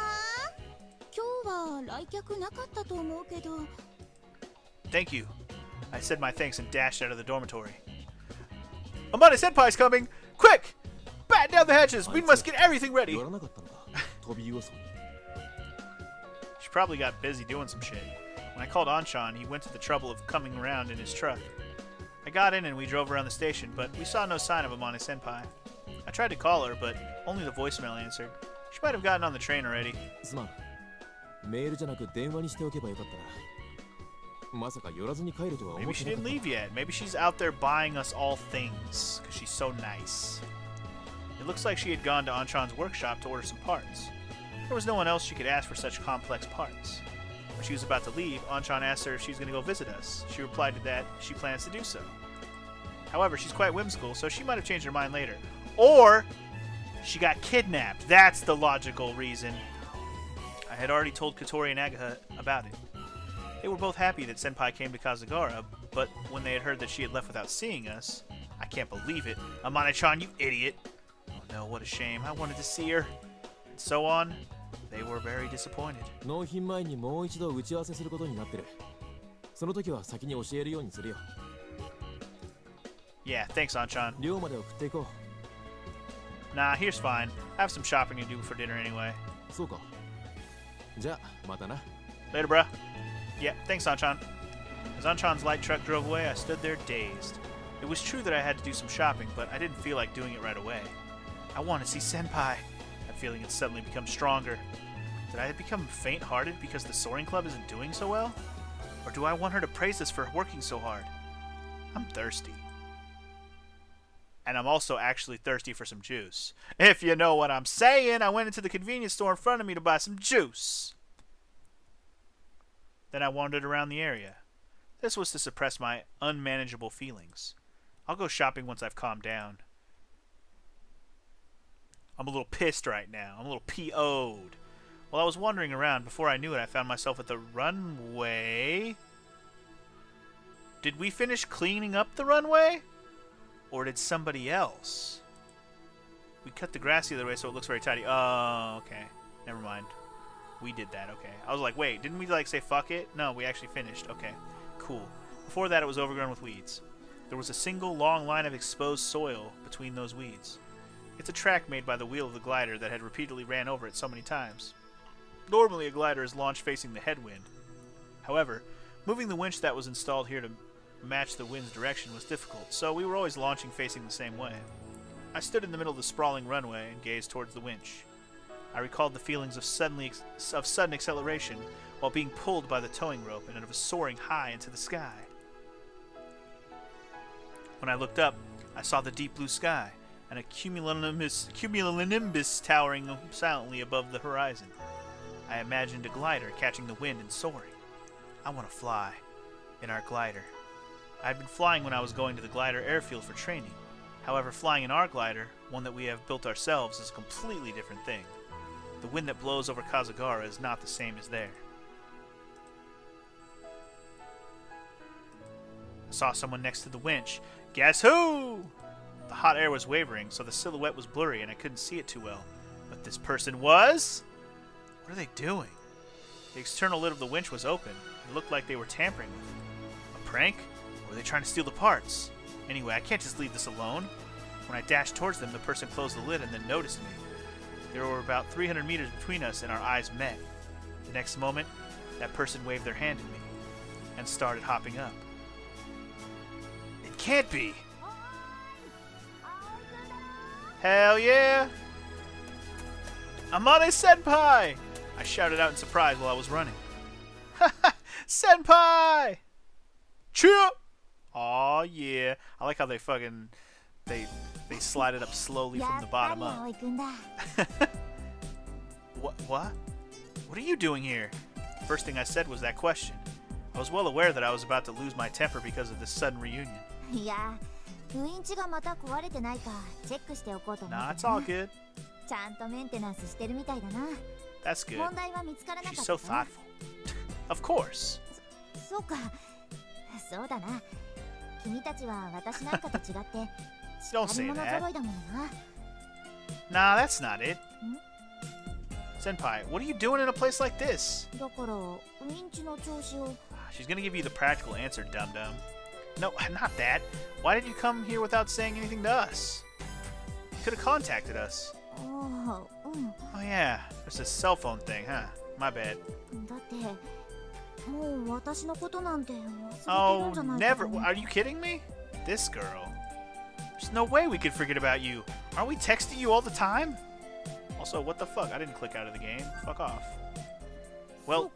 今日は来客なかったと思うけど。 Thank you. I said my thanks and dashed out of the dormitory. Amane Senpai's coming! Quick! Batten down the hatches! We must get everything ready! She probably got busy doing some shit. When I called Anchan, he went to the trouble of coming around in his truck. I got in and we drove around the station, but we saw no sign of Amane Senpai. I tried to call her, but only the voicemail answered. She might have gotten on the train already. Maybe she didn't leave yet. Maybe she's out there buying us all things, because she's so nice. It looks like she had gone to Anchan's workshop to order some parts. There was no one else she could ask for such complex parts. When she was about to leave, Anchan asked her if she was going to go visit us. She replied to that she plans to do so. However, she's quite whimsical, so she might have changed her mind later. Or she got kidnapped. That's the logical reason. I had already told Katori and Agaha about it. They were both happy that Senpai came to Kazagara, but when they had heard that she had left without seeing us, I can't believe it. Amane-chan, you idiot. Oh no, what a shame. I wanted to see her. And so on. They were very disappointed. Yeah, thanks, Anchan. Nah, here's fine. I have some shopping to do for dinner anyway. Later, bruh. Yeah, thanks, Anchan. As Anchan's light truck drove away, I stood there dazed. It was true that I had to do some shopping, but I didn't feel like doing it right away. I want to see Senpai. That feeling had suddenly become stronger. Did I become faint-hearted because the soaring club isn't doing so well? Or do I want her to praise us for working so hard? I'm thirsty. And I'm also actually thirsty for some juice. If you know what I'm saying, I went into the convenience store in front of me to buy some juice. Then I wandered around the area. This was to suppress my unmanageable feelings. I'll go shopping once I've calmed down. I'm a little pissed right now. I'm a little PO'd. While I was wandering around, before I knew it, I found myself at the runway. Did we finish cleaning up the runway? Or did somebody else? We cut the grass the other way so it looks very tidy. Oh, okay. Never mind. We did that, okay. I was like, wait, didn't we like say fuck it? No, we actually finished. Okay, cool. Before that, it was overgrown with weeds. There was a single long line of exposed soil between those weeds. It's a track made by the wheel of the glider that had repeatedly ran over it so many times. Normally, a glider is launched facing the headwind. However, moving the winch that was installed here to match the wind's direction was difficult, so we were always launching facing the same way. I stood in the middle of the sprawling runway and gazed towards the winch. I recalled the feelings of sudden acceleration while being pulled by the towing rope and of soaring high into the sky. When I looked up, I saw the deep blue sky and a cumulonimbus towering silently above the horizon. I imagined a glider catching the wind and soaring. I want to fly in our glider. I had been flying when I was going to the glider airfield for training. However, flying in our glider, one that we have built ourselves, is a completely different thing. The wind that blows over Kazugara is not the same as there. I saw someone next to the winch. Guess who? The hot air was wavering, so the silhouette was blurry and I couldn't see it too well. But this person was... What are they doing? The external lid of the winch was open. It looked like they were tampering with it. A prank? Or were they trying to steal the parts? Anyway, I can't just leave this alone. When I dashed towards them, the person closed the lid and then noticed me. There were about 300 meters between us and our eyes met. The next moment, that person waved their hand at me and started hopping up. It can't be! Hell yeah! Amane Senpai! I shouted out in surprise while I was running. Haha! Senpai! Cheer! Aw, yeah. I like how they fucking... They slide it up slowly from the bottom up. What? What are you doing here? First thing I said was that question. I was well aware that I was about to lose my temper because of this sudden reunion. Nah, it's all good. That's good. She's so thoughtful. Of course. Don't say that. Nah, that's not it. Senpai, what are you doing in a place like this? She's gonna give you the practical answer, dum-dum. No, not that. Why did you come here without saying anything to us? You could have contacted us. Oh yeah, there's a cell phone thing, huh? My bad. Oh, never. Are you kidding me? This girl. There's no way we could forget about you. Aren't we texting you all the time? Also, what the fuck? I didn't click out of the game. Fuck off. Well,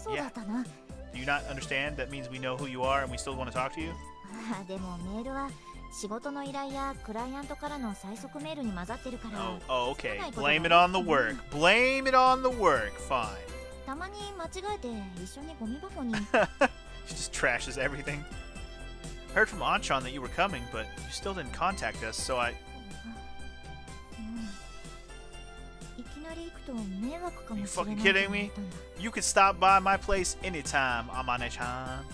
yeah. Do you not understand? That means we know who you are and we still want to talk to you? Oh, okay. Blame it on the work. Blame it on the work. Fine. She just trashes everything. Heard from Anchan that you were coming, but you still didn't contact us, so I... Are you fucking kidding me? You can stop by my place anytime, Amane-chan.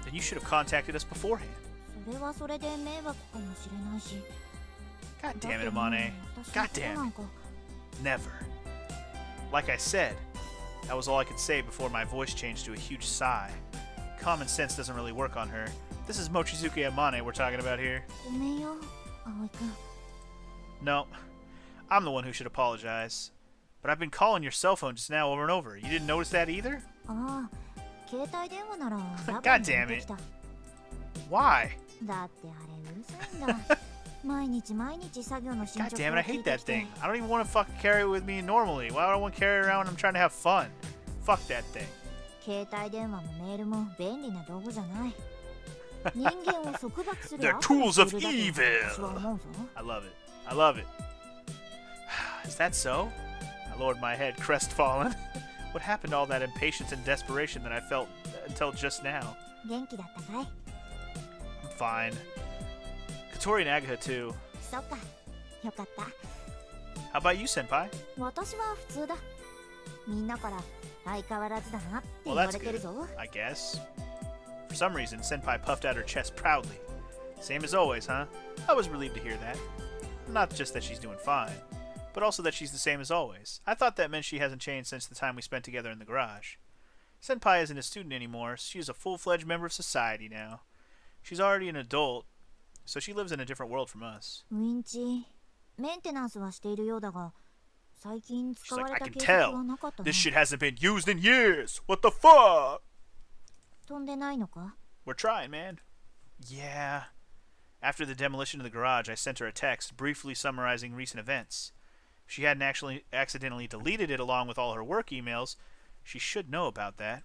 Then you should have contacted us beforehand. God damn it, Amane. God damn it. Never. Like I said, that was all I could say before my voice changed to a huge sigh. Common sense doesn't really work on her. This is Mochizuki Amane we're talking about here. No, I'm the one who should apologize. But I've been calling your cell phone just now over and over. You didn't notice that either? God damn it. Why? God damn it, I hate that thing. I don't even want to fucking carry it with me normally. Why would I want to carry it around when I'm trying to have fun? Fuck that thing. 携帯電話もメールも便利な道具じゃない。人間を束縛する They're tools of evil. I love it. I love it. Is that so? I lowered my head, crestfallen. What happened to all that impatience and desperation that I felt until just now? 元気だったかい? I'm fine. Katori and Agaha too. そっか。よかった。How about you, Senpai? 私は普通だ。みんなから相変わらずだなって言 Well, わ that's れてる good, ぞ。I guess. For some reason, Senpai puffed out her chest proudly. Same as always, huh? I was relieved to hear that. Not just that she's doing fine, but also that she's the same as always. I thought that meant she hasn't changed since the time we spent together in the garage. Senpai isn't a student anymore. She is a full-fledged member of society now. She's already an adult, so she lives in a different world from us. ウィンチ、メンテナンスはしているようだが、最近使 She's わ like, れ I た can 形跡は tell. なかったな。 This shit hasn't been used in years. What the fuck? 飛んでないのか? We're trying, man. Yeah. After the demolition of the garage, I sent her a text briefly summarizing recent events. If she hadn't actually accidentally deleted it along with all her work emails, she should know about that.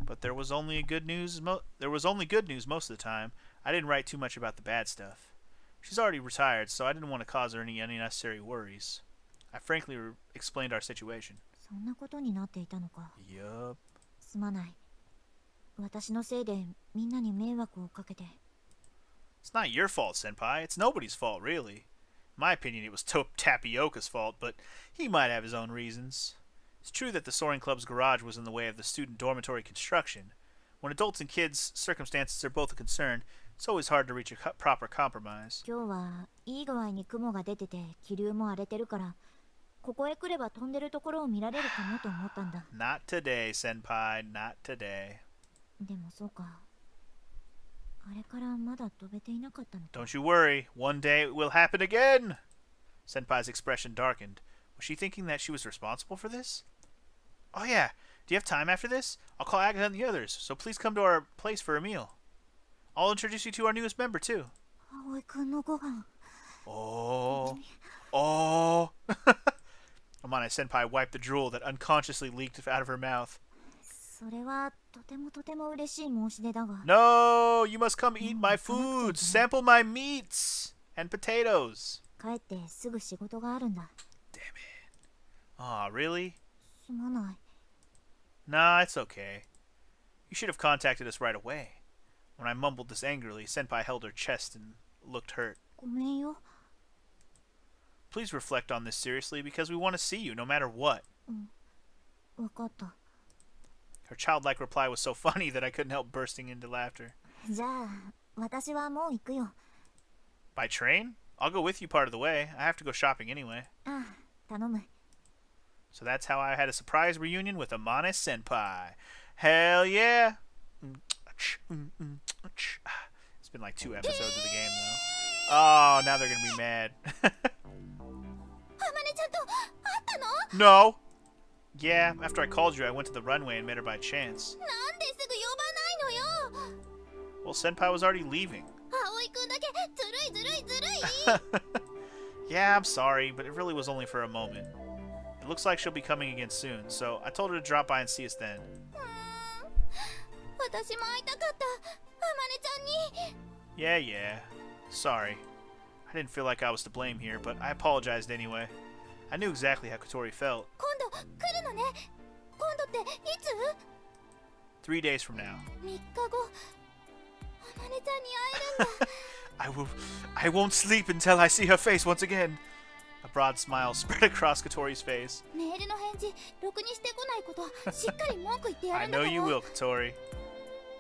But there was only good news most of the time. I didn't write too much about the bad stuff. She's already retired, so I didn't want to cause her any unnecessary worries. I frankly explained our situation. そんなことになっていたのか。Yup. すまない。私のせいでみんなに迷惑をかけて。It's not your fault, Senpai. It's nobody's fault, really. In my opinion, it was Tapioca's fault, but he might have his own reasons. It's true that the Soaring Club's garage was in the way of the student dormitory construction. When adults and kids' circumstances are both a concern, it's always hard to reach a proper compromise. 今日はいい具合に雲が出てて気流も荒れてるから、ここへ来れば飛んでるところを見られるかもと思ったんだ。Not today, Senpai. Not today. でもそうか。あれからまだ飛べていなかったのか。 Don't you worry. One day it will happen again. Senpai's expression darkened. Was she thinking that she was responsible for this? Oh yeah. Do you have time after this? I'll call Agatha and the others, so please come to our place for a meal. I'll introduce you to our newest member, too. 葵くんのご飯。Oh. Oh. Amane Senpai wiped the drool that unconsciously leaked out of her mouth. それはとてもとても嬉しい申し出だが。 No, you must come eat my food. Sample my meats and potatoes. 帰ってすぐ仕事があるんだ。 Damn it. Aw, really? すまない。 Nah, it's okay. You should have contacted us right away. When I mumbled this angrily, Senpai held her chest and looked hurt. ごめんよ。 Please reflect on this seriously because we want to see you no matter what. わかった。 Her childlike reply was so funny that I couldn't help bursting into laughter. じゃあ、私はもう行くよ。 By train? I'll go with you part of the way. I have to go shopping anyway. ああ、頼む。 So that's how I had a surprise reunion with Amane Senpai. Hell yeah! It's been like 2 episodes of the game though. Oh, now they're gonna be mad. あまねちゃんと会ったの? No! Yeah, after I called you, I went to the runway and met her by chance. なんですぐ呼ばないのよ. Well, Senpai was already leaving. 葵くんだけずるいずるいずるい. Yeah, I'm sorry, but it really was only for a moment. It looks like she'll be coming again soon, so I told her to drop by and see us then. 私も会いたかった。あまねちゃんに。 Yeah, yeah. Sorry. I didn't feel like I was to blame here, but I apologized anyway. I knew exactly how Katori felt. 今度来るのね。今度っていつ? 3 days from now. 3日後。あまねちゃんに会えるんだ。I won't sleep until I see her face once again. A broad smile spread across Katori's face. メールの返事、ろくにしてこないこと、しっかり文句言ってや I るんだ know から。 you will, Katori.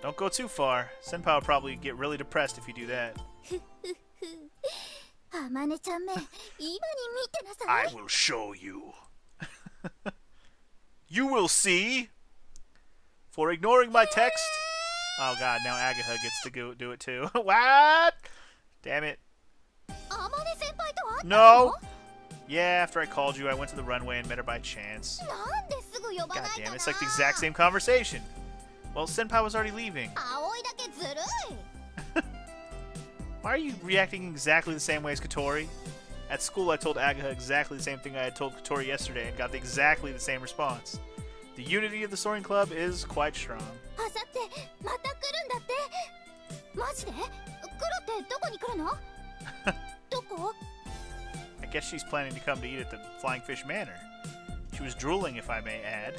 Don't go too far. Senpai will probably get really depressed if you do that. あまねちゃんめ、今に見てなさ I い。 will show you. You will see. For ignoring my text. Oh god, now Agatha gets to go do it too. What? Damn it. あまね先輩と会った No. Yeah, after I called you, I went to the runway and met her by chance. の? なんですぐ呼ば God ないか damn, な。 it's like the exact same conversation. Well, Senpai was already leaving. 葵だけずるい。Why are you reacting exactly the same way as Kotori? At school, I told Agaha exactly the same thing I had told Kotori yesterday and got exactly the same response. The unity of the Soaring Club is quite strong. あさってまた来るんだって。マジで？来るってどこに来るの？どこ？ I guess she's planning to come to eat at the Flying Fish Manor. She was drooling, if I may add.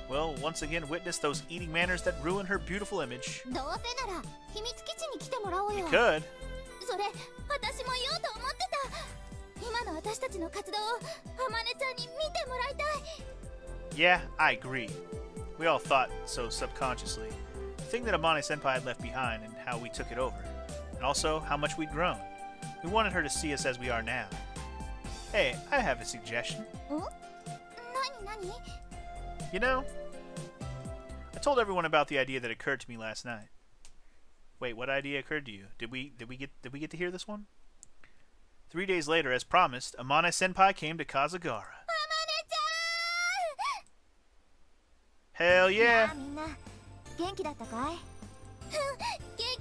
We'll once again witness those eating manners that ruin her beautiful image. どうせなら秘密基地に来てもらおう You よ。 could. それ私も言おうと思ってた。今の私たちの活動をあまねちゃんに見てもらいたい。 Yeah, I agree. We all thought so subconsciously. The thing that Amane Senpai had left behind and how we took it over. And also how much we'd grown. We wanted her to see us as we are now. Hey, I have a suggestion. ん？何？ You know, I told everyone about the idea that occurred to me last night. Wait, what idea occurred to you? Did we get to hear this one? 3 days later, as promised, Amane Senpai came to Kazugara. Hell や yeah! あみんな元気だったかい？うん、元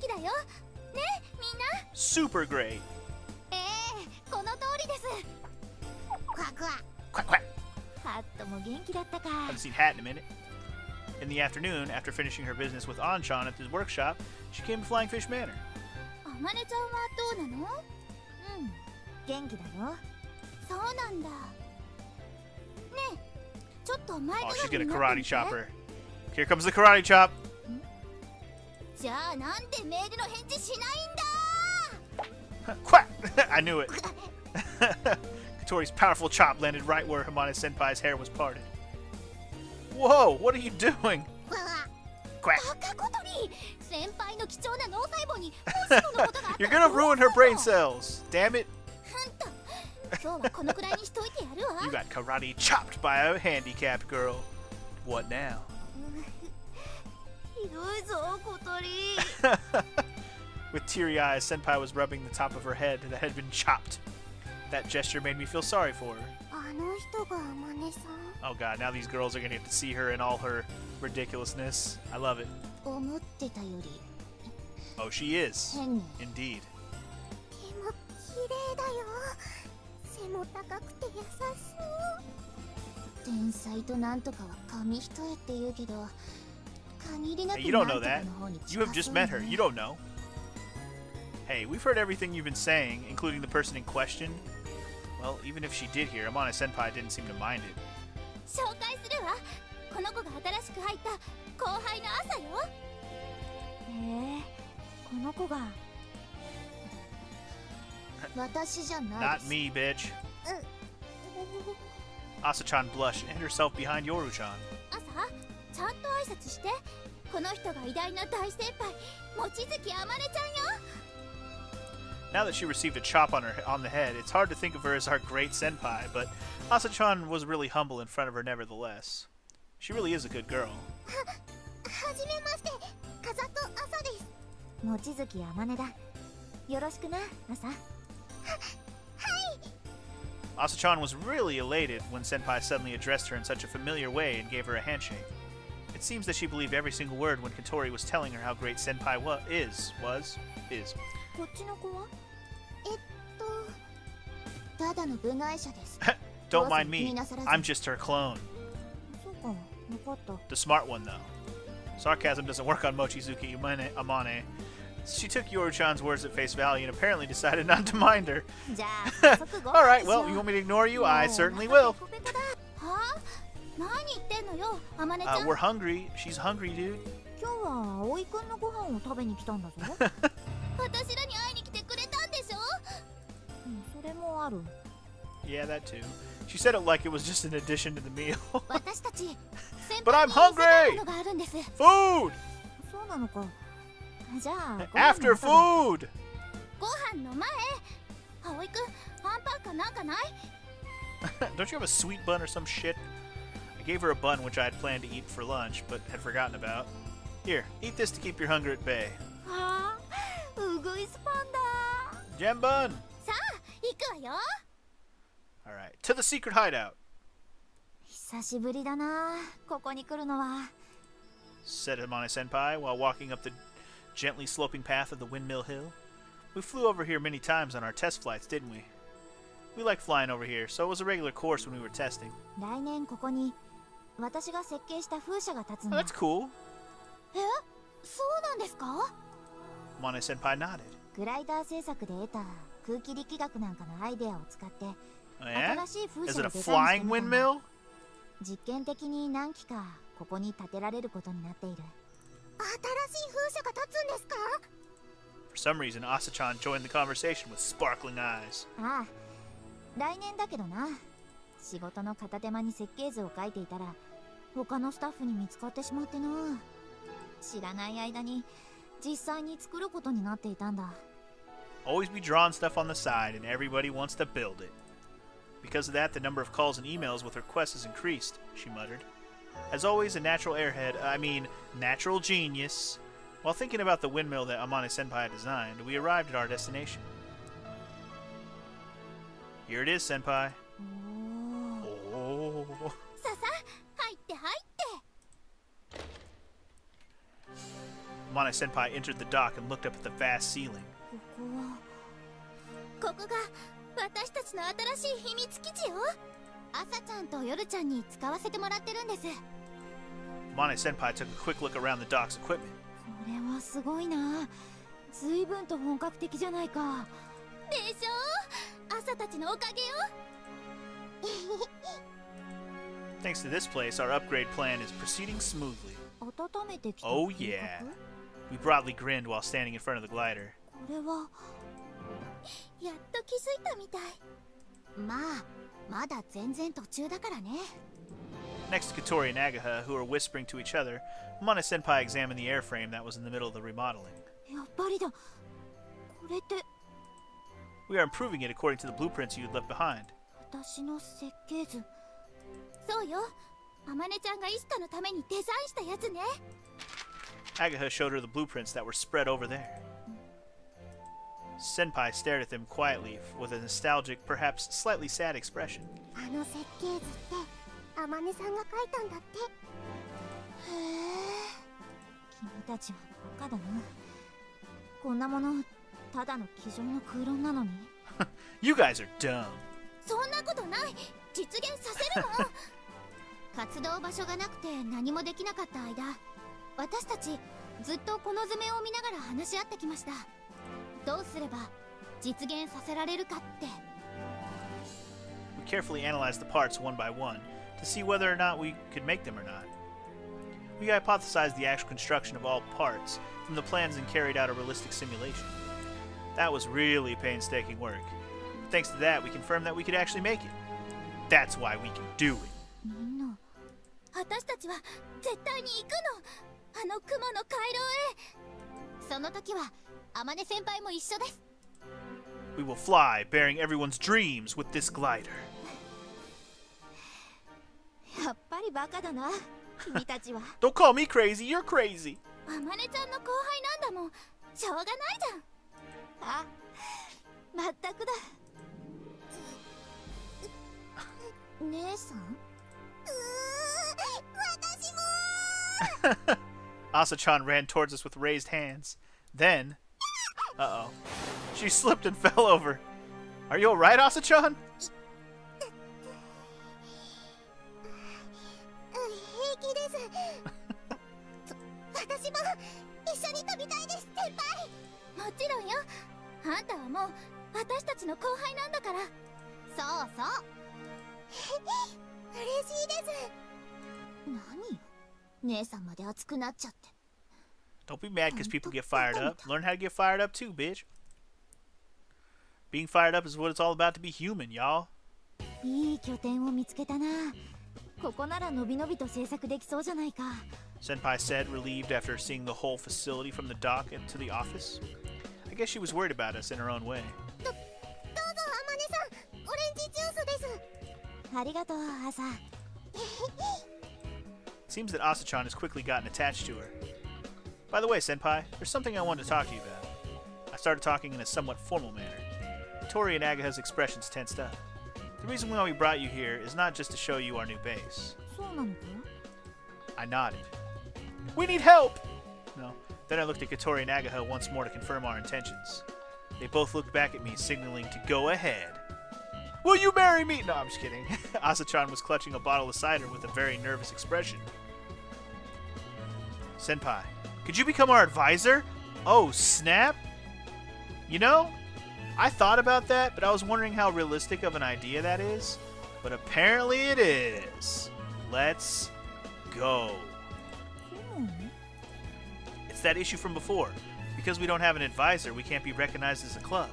気だよ。ね、みんな。 Super great! この通りです。クワクワ。 Quack quack! ハットも元気だったか。 Haven't seen Hat in a minute. In the afternoon, after finishing her business with Anchan at his workshop, she came to Flying Fish Manor. あまねちゃんはどうなの？うん、元気だよ。そうなんだ。ねえ。 Oh, she's gonna karate chop her. Here comes the karate chop. じゃあなんでメールの返事しないんだ Quack! I knew it. Kotori's powerful chop landed right where Hamane Senpai's hair was parted. Whoa, what are you doing? Quack! バカ小鳥先輩の貴重な脳細胞に本性のことがあった You're gonna ruin her brain cells. Damn it. ほんと今日はこのくらいにしといてやるわ You got karate chopped by a handicapped girl. What now? ひどいぞ小鳥 With teary eyes, Senpai was rubbing the top of her head that had been chopped. That gesture made me feel sorry for her. あの人があまねさん Oh god, now these girls are gonna get to see her in all her ridiculousness. I love it. 思ってたより Oh, she is. 変ね Indeed. 毛も綺麗だよ背も高くて優しそう天才となんとかは紙一重って言うけど限りなく Hey, you な don't んと know か that. の方に You have 近 just そう met her. ね You don't know. Hey, we've heard everything you've been saying, including the person in question. Well, even if she did hear, Amane Senpai didn't seem to mind it. 紹介するわこの子が新しく入った後輩の朝よへえこの子が私じゃないです Not me, bitch. Asa-chan blushed and hid herself behind Yoru-chan. 朝ちゃんと挨拶してこの人が偉大な大先輩望月あまねちゃんよ Now that she received a chop on the head, it's hard to think of her as our great senpai, but Asa-chan was really humble in front of her nevertheless. She really is a good girl. はじめまして風と朝です望月あまねだよろしくな朝 Asa-chan was really elated when Senpai suddenly addressed her in such a familiar way and gave her a handshake. It seems that she believed every single word when Kotori was telling her how great Senpai is. こっちの子はただの部外者です Don't mind me, I'm just her clone. そうかよかった The smart one, though. Sarcasm doesn't work on Mochizuki Amane. She took Yoru-chan's words at face value and apparently decided not to mind her. じゃあ早速ご飯 Alright, しよう well, you want me to ignore you? I certainly will. はあ何言ってんのよあまねちゃん We're hungry. She's hungry, dude. 今日は葵くんのご飯を食べに来たんだぞ私らに会いに来てくれたんでしょそれもある Yeah, that too. She said it like it was just an addition to the meal. 私たち But I'm hungry! のがあるんです Food! そうなのかじゃあ After food! ご飯の前葵くんアンパンかなんかない Don't you have a sweet bun or some shit? I gave her a bun which I had planned to eat for lunch, but had forgotten about. Here, eat this to keep your hunger at bay. はあうぐいすパンだ Gem bun! さあ行くわよ Alright, to the secret hideout, 久しぶりだなここに来るのは said Amane Senpai while walking up the gently sloping path of the Windmill Hill. We flew over here many times on our test flights, didn't we? We like flying over here, so it was a regular course when we were testing. 来年ここに私が設計した風車が立つん Oh, だ。 that's cool. え、そうなんですか？ Amane Senpai nodded. グライダー製作で得た空気力学なんかのアイデアを使って Oh, yeah? 新しい風 Is 車 it を a デザインし flying てみたんだ。 windmill? 実験的に何機かここに建てられることになっている。新しい風車が立つんですか？ For some reason, Asa-chan joined the conversation with sparkling eyes. ああ、来年だけどな。仕事の片手間に設計図を書いていたら他のスタッフに見つかってしまってな。知らない間に実際に作ることになっていたんだ。 Always be drawing stuff on the side, and everybody wants to build it. Because of that, the number of calls and emails with requests has increased, she muttered. As always, a natural natural genius. While thinking about the windmill that Amane Senpai had designed, we arrived at our destination. Here it is, Senpai. おお。 Oh. ささ、入って入って。 Amane Senpai entered the dock and looked up at the vast ceiling. ここが私たちの新しい秘密基地よ。朝ちゃんと夜ちゃんに使わせてもらってるんです。 Amane Senpai took a quick look around the dock's equipment. これはすごいな。随分と本格的じゃないか。でしょ？朝たちのおかげよ。 Thanks to this place, our upgrade plan is proceeding smoothly. 温めてきた Oh 計画？ yeah. We broadly grinned while standing in front of the glider. これはやっと気づいたみたい。まあ、まだ全然途中だからね。 Next to Katori and Agaha, who were whispering to each other, Amane Senpai examined the airframe that was in the middle of the remodeling. やっぱりだ。これって We are improving it according to the blueprints you'd left behind. 私の設計図。そうよ。あまねちゃんがイスタのためにデザインしたやつね。 Agaha showed her the blueprints that were spread over there. Senpai stared at them quietly with a nostalgic, perhaps slightly sad expression. あの設計図ってあまねさんが書いたんだって。へえ。君たちはバカだな。こんなものただの机上の空論なのに。You guys are dumb. そんなことない。実現させるの。活動場所がなくて何もできなかった間、私たちずっとこの図面を見ながら話し合ってきました。どうすれば実現させられるかって。 We carefully analyzed the parts one by one to see whether or not we could make them or not. We hypothesized the actual construction of all parts from the plans and carried out a realistic simulation. That was really painstaking work. Thanks to that, we confirmed that we could actually make it. That's why we can do it. みんな、私たちは絶対に行くの。あの雲の回廊へ。その時はあまね先輩も一緒です。 We will fly, bearing everyone's dreams with this glider. やっぱりバカだな、君たちは。Don't call me crazy, you're crazy. あまねちゃんの後輩なんだもん。しょうがないじゃん。あ、まったくだ。姉さん？私も。 Asa-chan ran towards us with raised hands. Then, uh-oh, she slipped and fell over. Are you alright, Asa-chan? 平気です。私も一緒に飛びたいです、先輩。もちろんよ。あんたはもう私たちの後輩なんだから。そうそう。嬉しいです。何よ、姉さんまで熱くなっちゃって。 Don't be mad because people get fired up. Learn how to get fired up too, bitch. Being fired up is what it's all about to be human, y'all. いい拠点を見つけたな。ここならのびのびと制作できそうじゃないか。 Senpai said, relieved after seeing the whole facility from the dock into the office. I guess she was worried about us in her own way. どうぞ、あまねさん、オレンジジュースです。ありがとう、朝。 It seems that Asa-chan has quickly gotten attached to her. By the way, Senpai, there's something I wanted to talk to you about. I started talking in a somewhat formal manner. Tori and Agaha's expressions tensed up. The reason why we brought you here is not just to show you our new base. そうなのか？ I nodded. We need help! No. Then I looked at Katori and Agaha once more to confirm our intentions. They both looked back at me, signaling to go ahead. Will you marry me? No, I'm just kidding. Asa-chan was clutching a bottle of cider with a very nervous expression. Senpai, could you become our advisor? Oh, snap. You know, I thought about that, but I was wondering how realistic of an idea that is. But apparently it is. Let's go. It's that issue from before. Because we don't have an advisor, we can't be recognized as a club.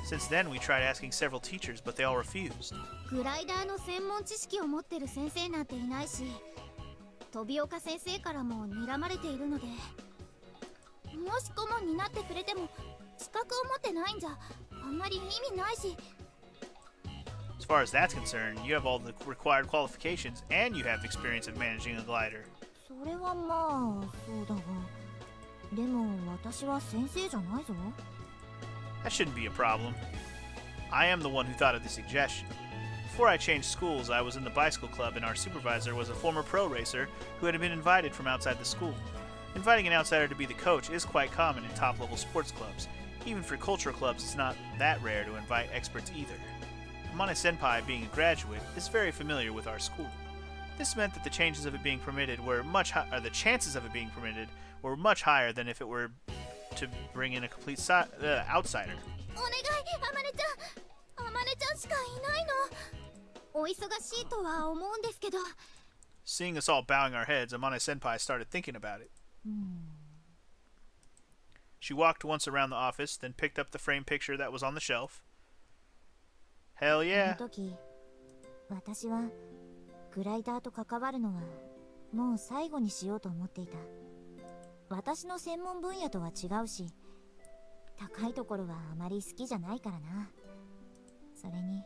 Since then, we tried asking several teachers, but they all refused. グライダーの専門知識を持ってる先生なんていないし、飛岡先生からも睨まれているので、もし顧問になってくれても資格を持ってないんじゃあんまり意味ないし。As far as that's concerned, you have all the required qualifications, and you have experience of managing a glider. それはまあそうだが、でも私は先生じゃないぞ。That shouldn't be a problem. I am the one who thought of the suggestion. Before I changed schools, I was in the bicycle club, and our supervisor was a former pro racer who had been invited from outside the school. Inviting an outsider to be the coach is quite common in top-level sports clubs. Even for cultural clubs, it's not that rare to invite experts either. Amane Senpai, being a graduate, is very familiar with our school. This meant that the chances of it being permitted were much higher than if it were to bring in a complete outsider. お願い、あまねちゃん。あまねちゃんしかいないの。お忙しいとは思うんですけど。Seeing us all bowing our heads, Amane Senpai started thinking about it. She walked once around the office, then picked up the framed picture that was on the shelf. Hell yeah. その時、私はグライダーと関わるのはもう最後にしようと思っていた。私の専門分野とは違うし、高いところはあまり好きじゃないからな。それに、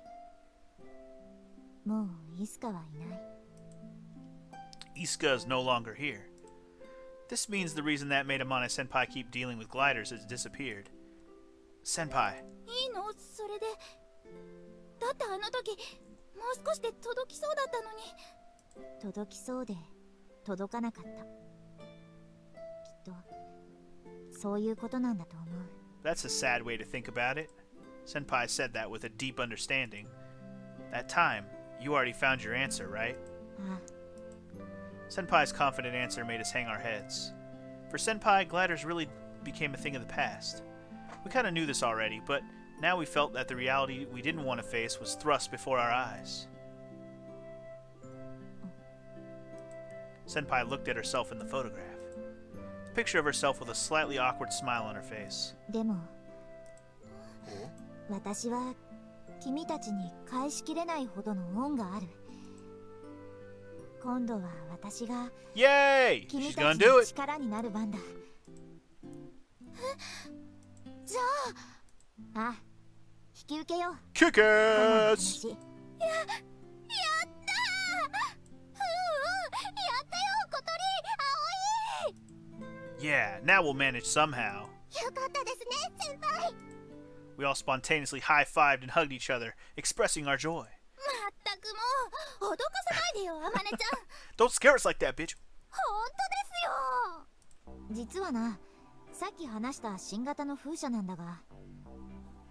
もうイスカはいない。Isuka is no longer here. This means the reason that made Amane Senpai keep dealing with gliders has disappeared. Senpai. いいの？それで。だってあの時、もう少しで届きそうだったのに。届きそうで、届かなかった。きっと、そういうことなんだと思う。That's a sad way to think about it. Senpai said that with a deep understanding. That time, you already found your answer, right? Senpai's confident answer made us hang our heads. For Senpai, gliders really became a thing of the past. We kind of knew this already, but now we felt that the reality we didn't want to face was thrust before our eyes. Senpai looked at herself in the photograph. A picture of herself with a slightly awkward smile on her face. でも、私は君たちに返しきれないほどの恩がある。今度は私が Yay! 君 She's た gonna ち do の it! 力になる番だ。じゃあ、あ、引き受けよう。Kick こんな ass! 話。やったー！やったよ、小鳥、青い。 Yeah, now we'll manage somehow. よかったですね、先輩。 We all spontaneously high-fived and hugged each other, expressing our joy. まったくもう、脅かさないでよ、あまねちゃん。Don't scare us like that, bitch! 本当ですよ。実はな、さっき話した新型の風車なんだが、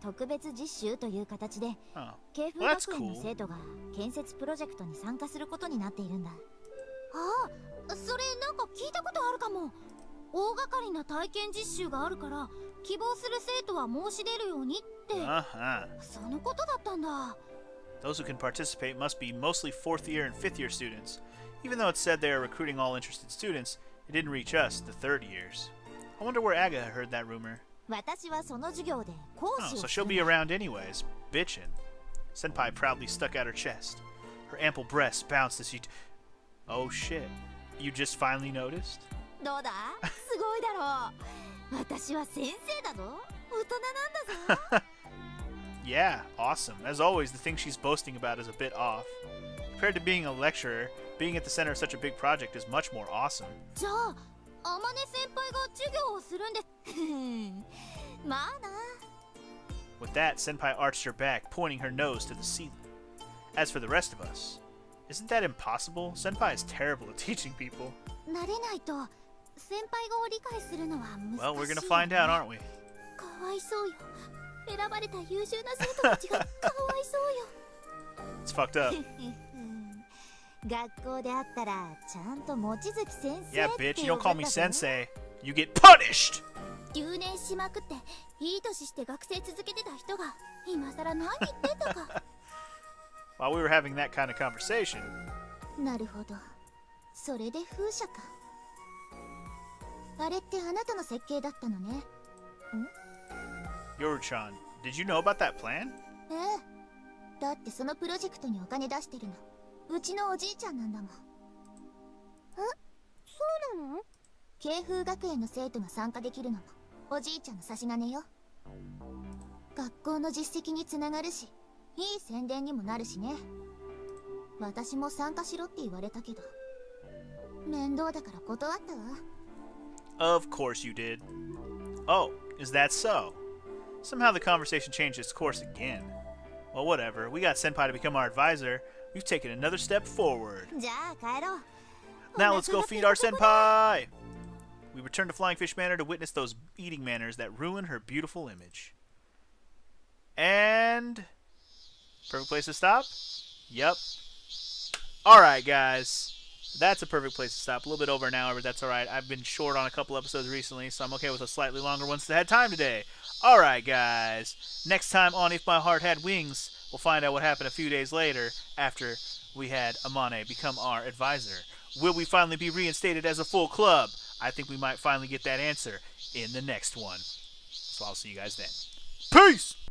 特別実習という形で、 Oh, 慶風 well, that's 学園の cool. 生徒が建設プロジェクトに参加することになっているんだ。ああ、それなんか聞いたことあるかも。大掛かりな体験実習があるから、希望する生徒は申し出るようにって。Uh-huh. そのことだったんだ。 Those who can participate must be mostly 4th year and 5th year students. Even though it said they are recruiting all interested students, it didn't reach us, the 3rd years. I wonder where Aga heard that rumor. 私はその授業で講 Oh, 師 so をす she'll る be around anyways, bitchin'. Senpai proudly stuck out her chest. Her ample breasts bounced as she... Oh shit. You just finally noticed? どうだ？すごいだろう。私は先生だぞ。大人なんだぞ。Yeah, awesome. As always, the thing she's boasting about is a bit off. Compared to being a lecturer, being at the center of such a big project is much more awesome. じゃあ、あまね先輩が授業をするんで。まあな。 With that, Senpai arched her back, pointing her nose to the ceiling. As for the rest of us, isn't that impossible? Senpai is terrible at teaching people. 慣れないと先輩語を理解するのは難しい。Well, we're gonna find out, aren't we? かわわいそうよ。選ばれた優秀な生徒たちがかわいそうよ。It's fucked up. 学校であったらちゃんと望月先生 Yeah, って bitch, you don't 呼 call ぶん me だぞ。 sensei. You get punished! 留年しまくっていい年して学生続けてた人が今さら何言ってんだか。While we were having that kind of conversation, なるほど、それで風車か。あれってあなたの設計だったのね。 Yoru-chan, did you know about that plan? ええ、だってそのプロジェクトにお金出してるのうちのおじいちゃんなんだもん。え、そうなの？慶風学園の生徒が参加できるのもおじいちゃんの差し金よ。学校の実績につながるし、いい宣伝にもなるしね。私も参加しろって言われたけど面倒だから断ったわ。 Of course you did. Oh, is that so? Somehow the conversation changed its course again. Well, whatever. We got Senpai to become our advisor. We've taken another step forward. じゃあ帰ろう。 Now let's go feed our Senpai! We return to Flying Fish Manor to witness those eating manners that ruin her beautiful image. And... perfect place to stop? Yep. Alright, guys. That's a perfect place to stop. A little bit over an hour, but that's alright. I've been short on a couple episodes recently, so I'm okay with a slightly longer one since I had time today. Alright, guys. Next time on If My Heart Had Wings, we'll find out what happened a few days later after we had Amane become our advisor. Will we finally be reinstated as a full club? I think we might finally get that answer in the next one. So I'll see you guys then. Peace!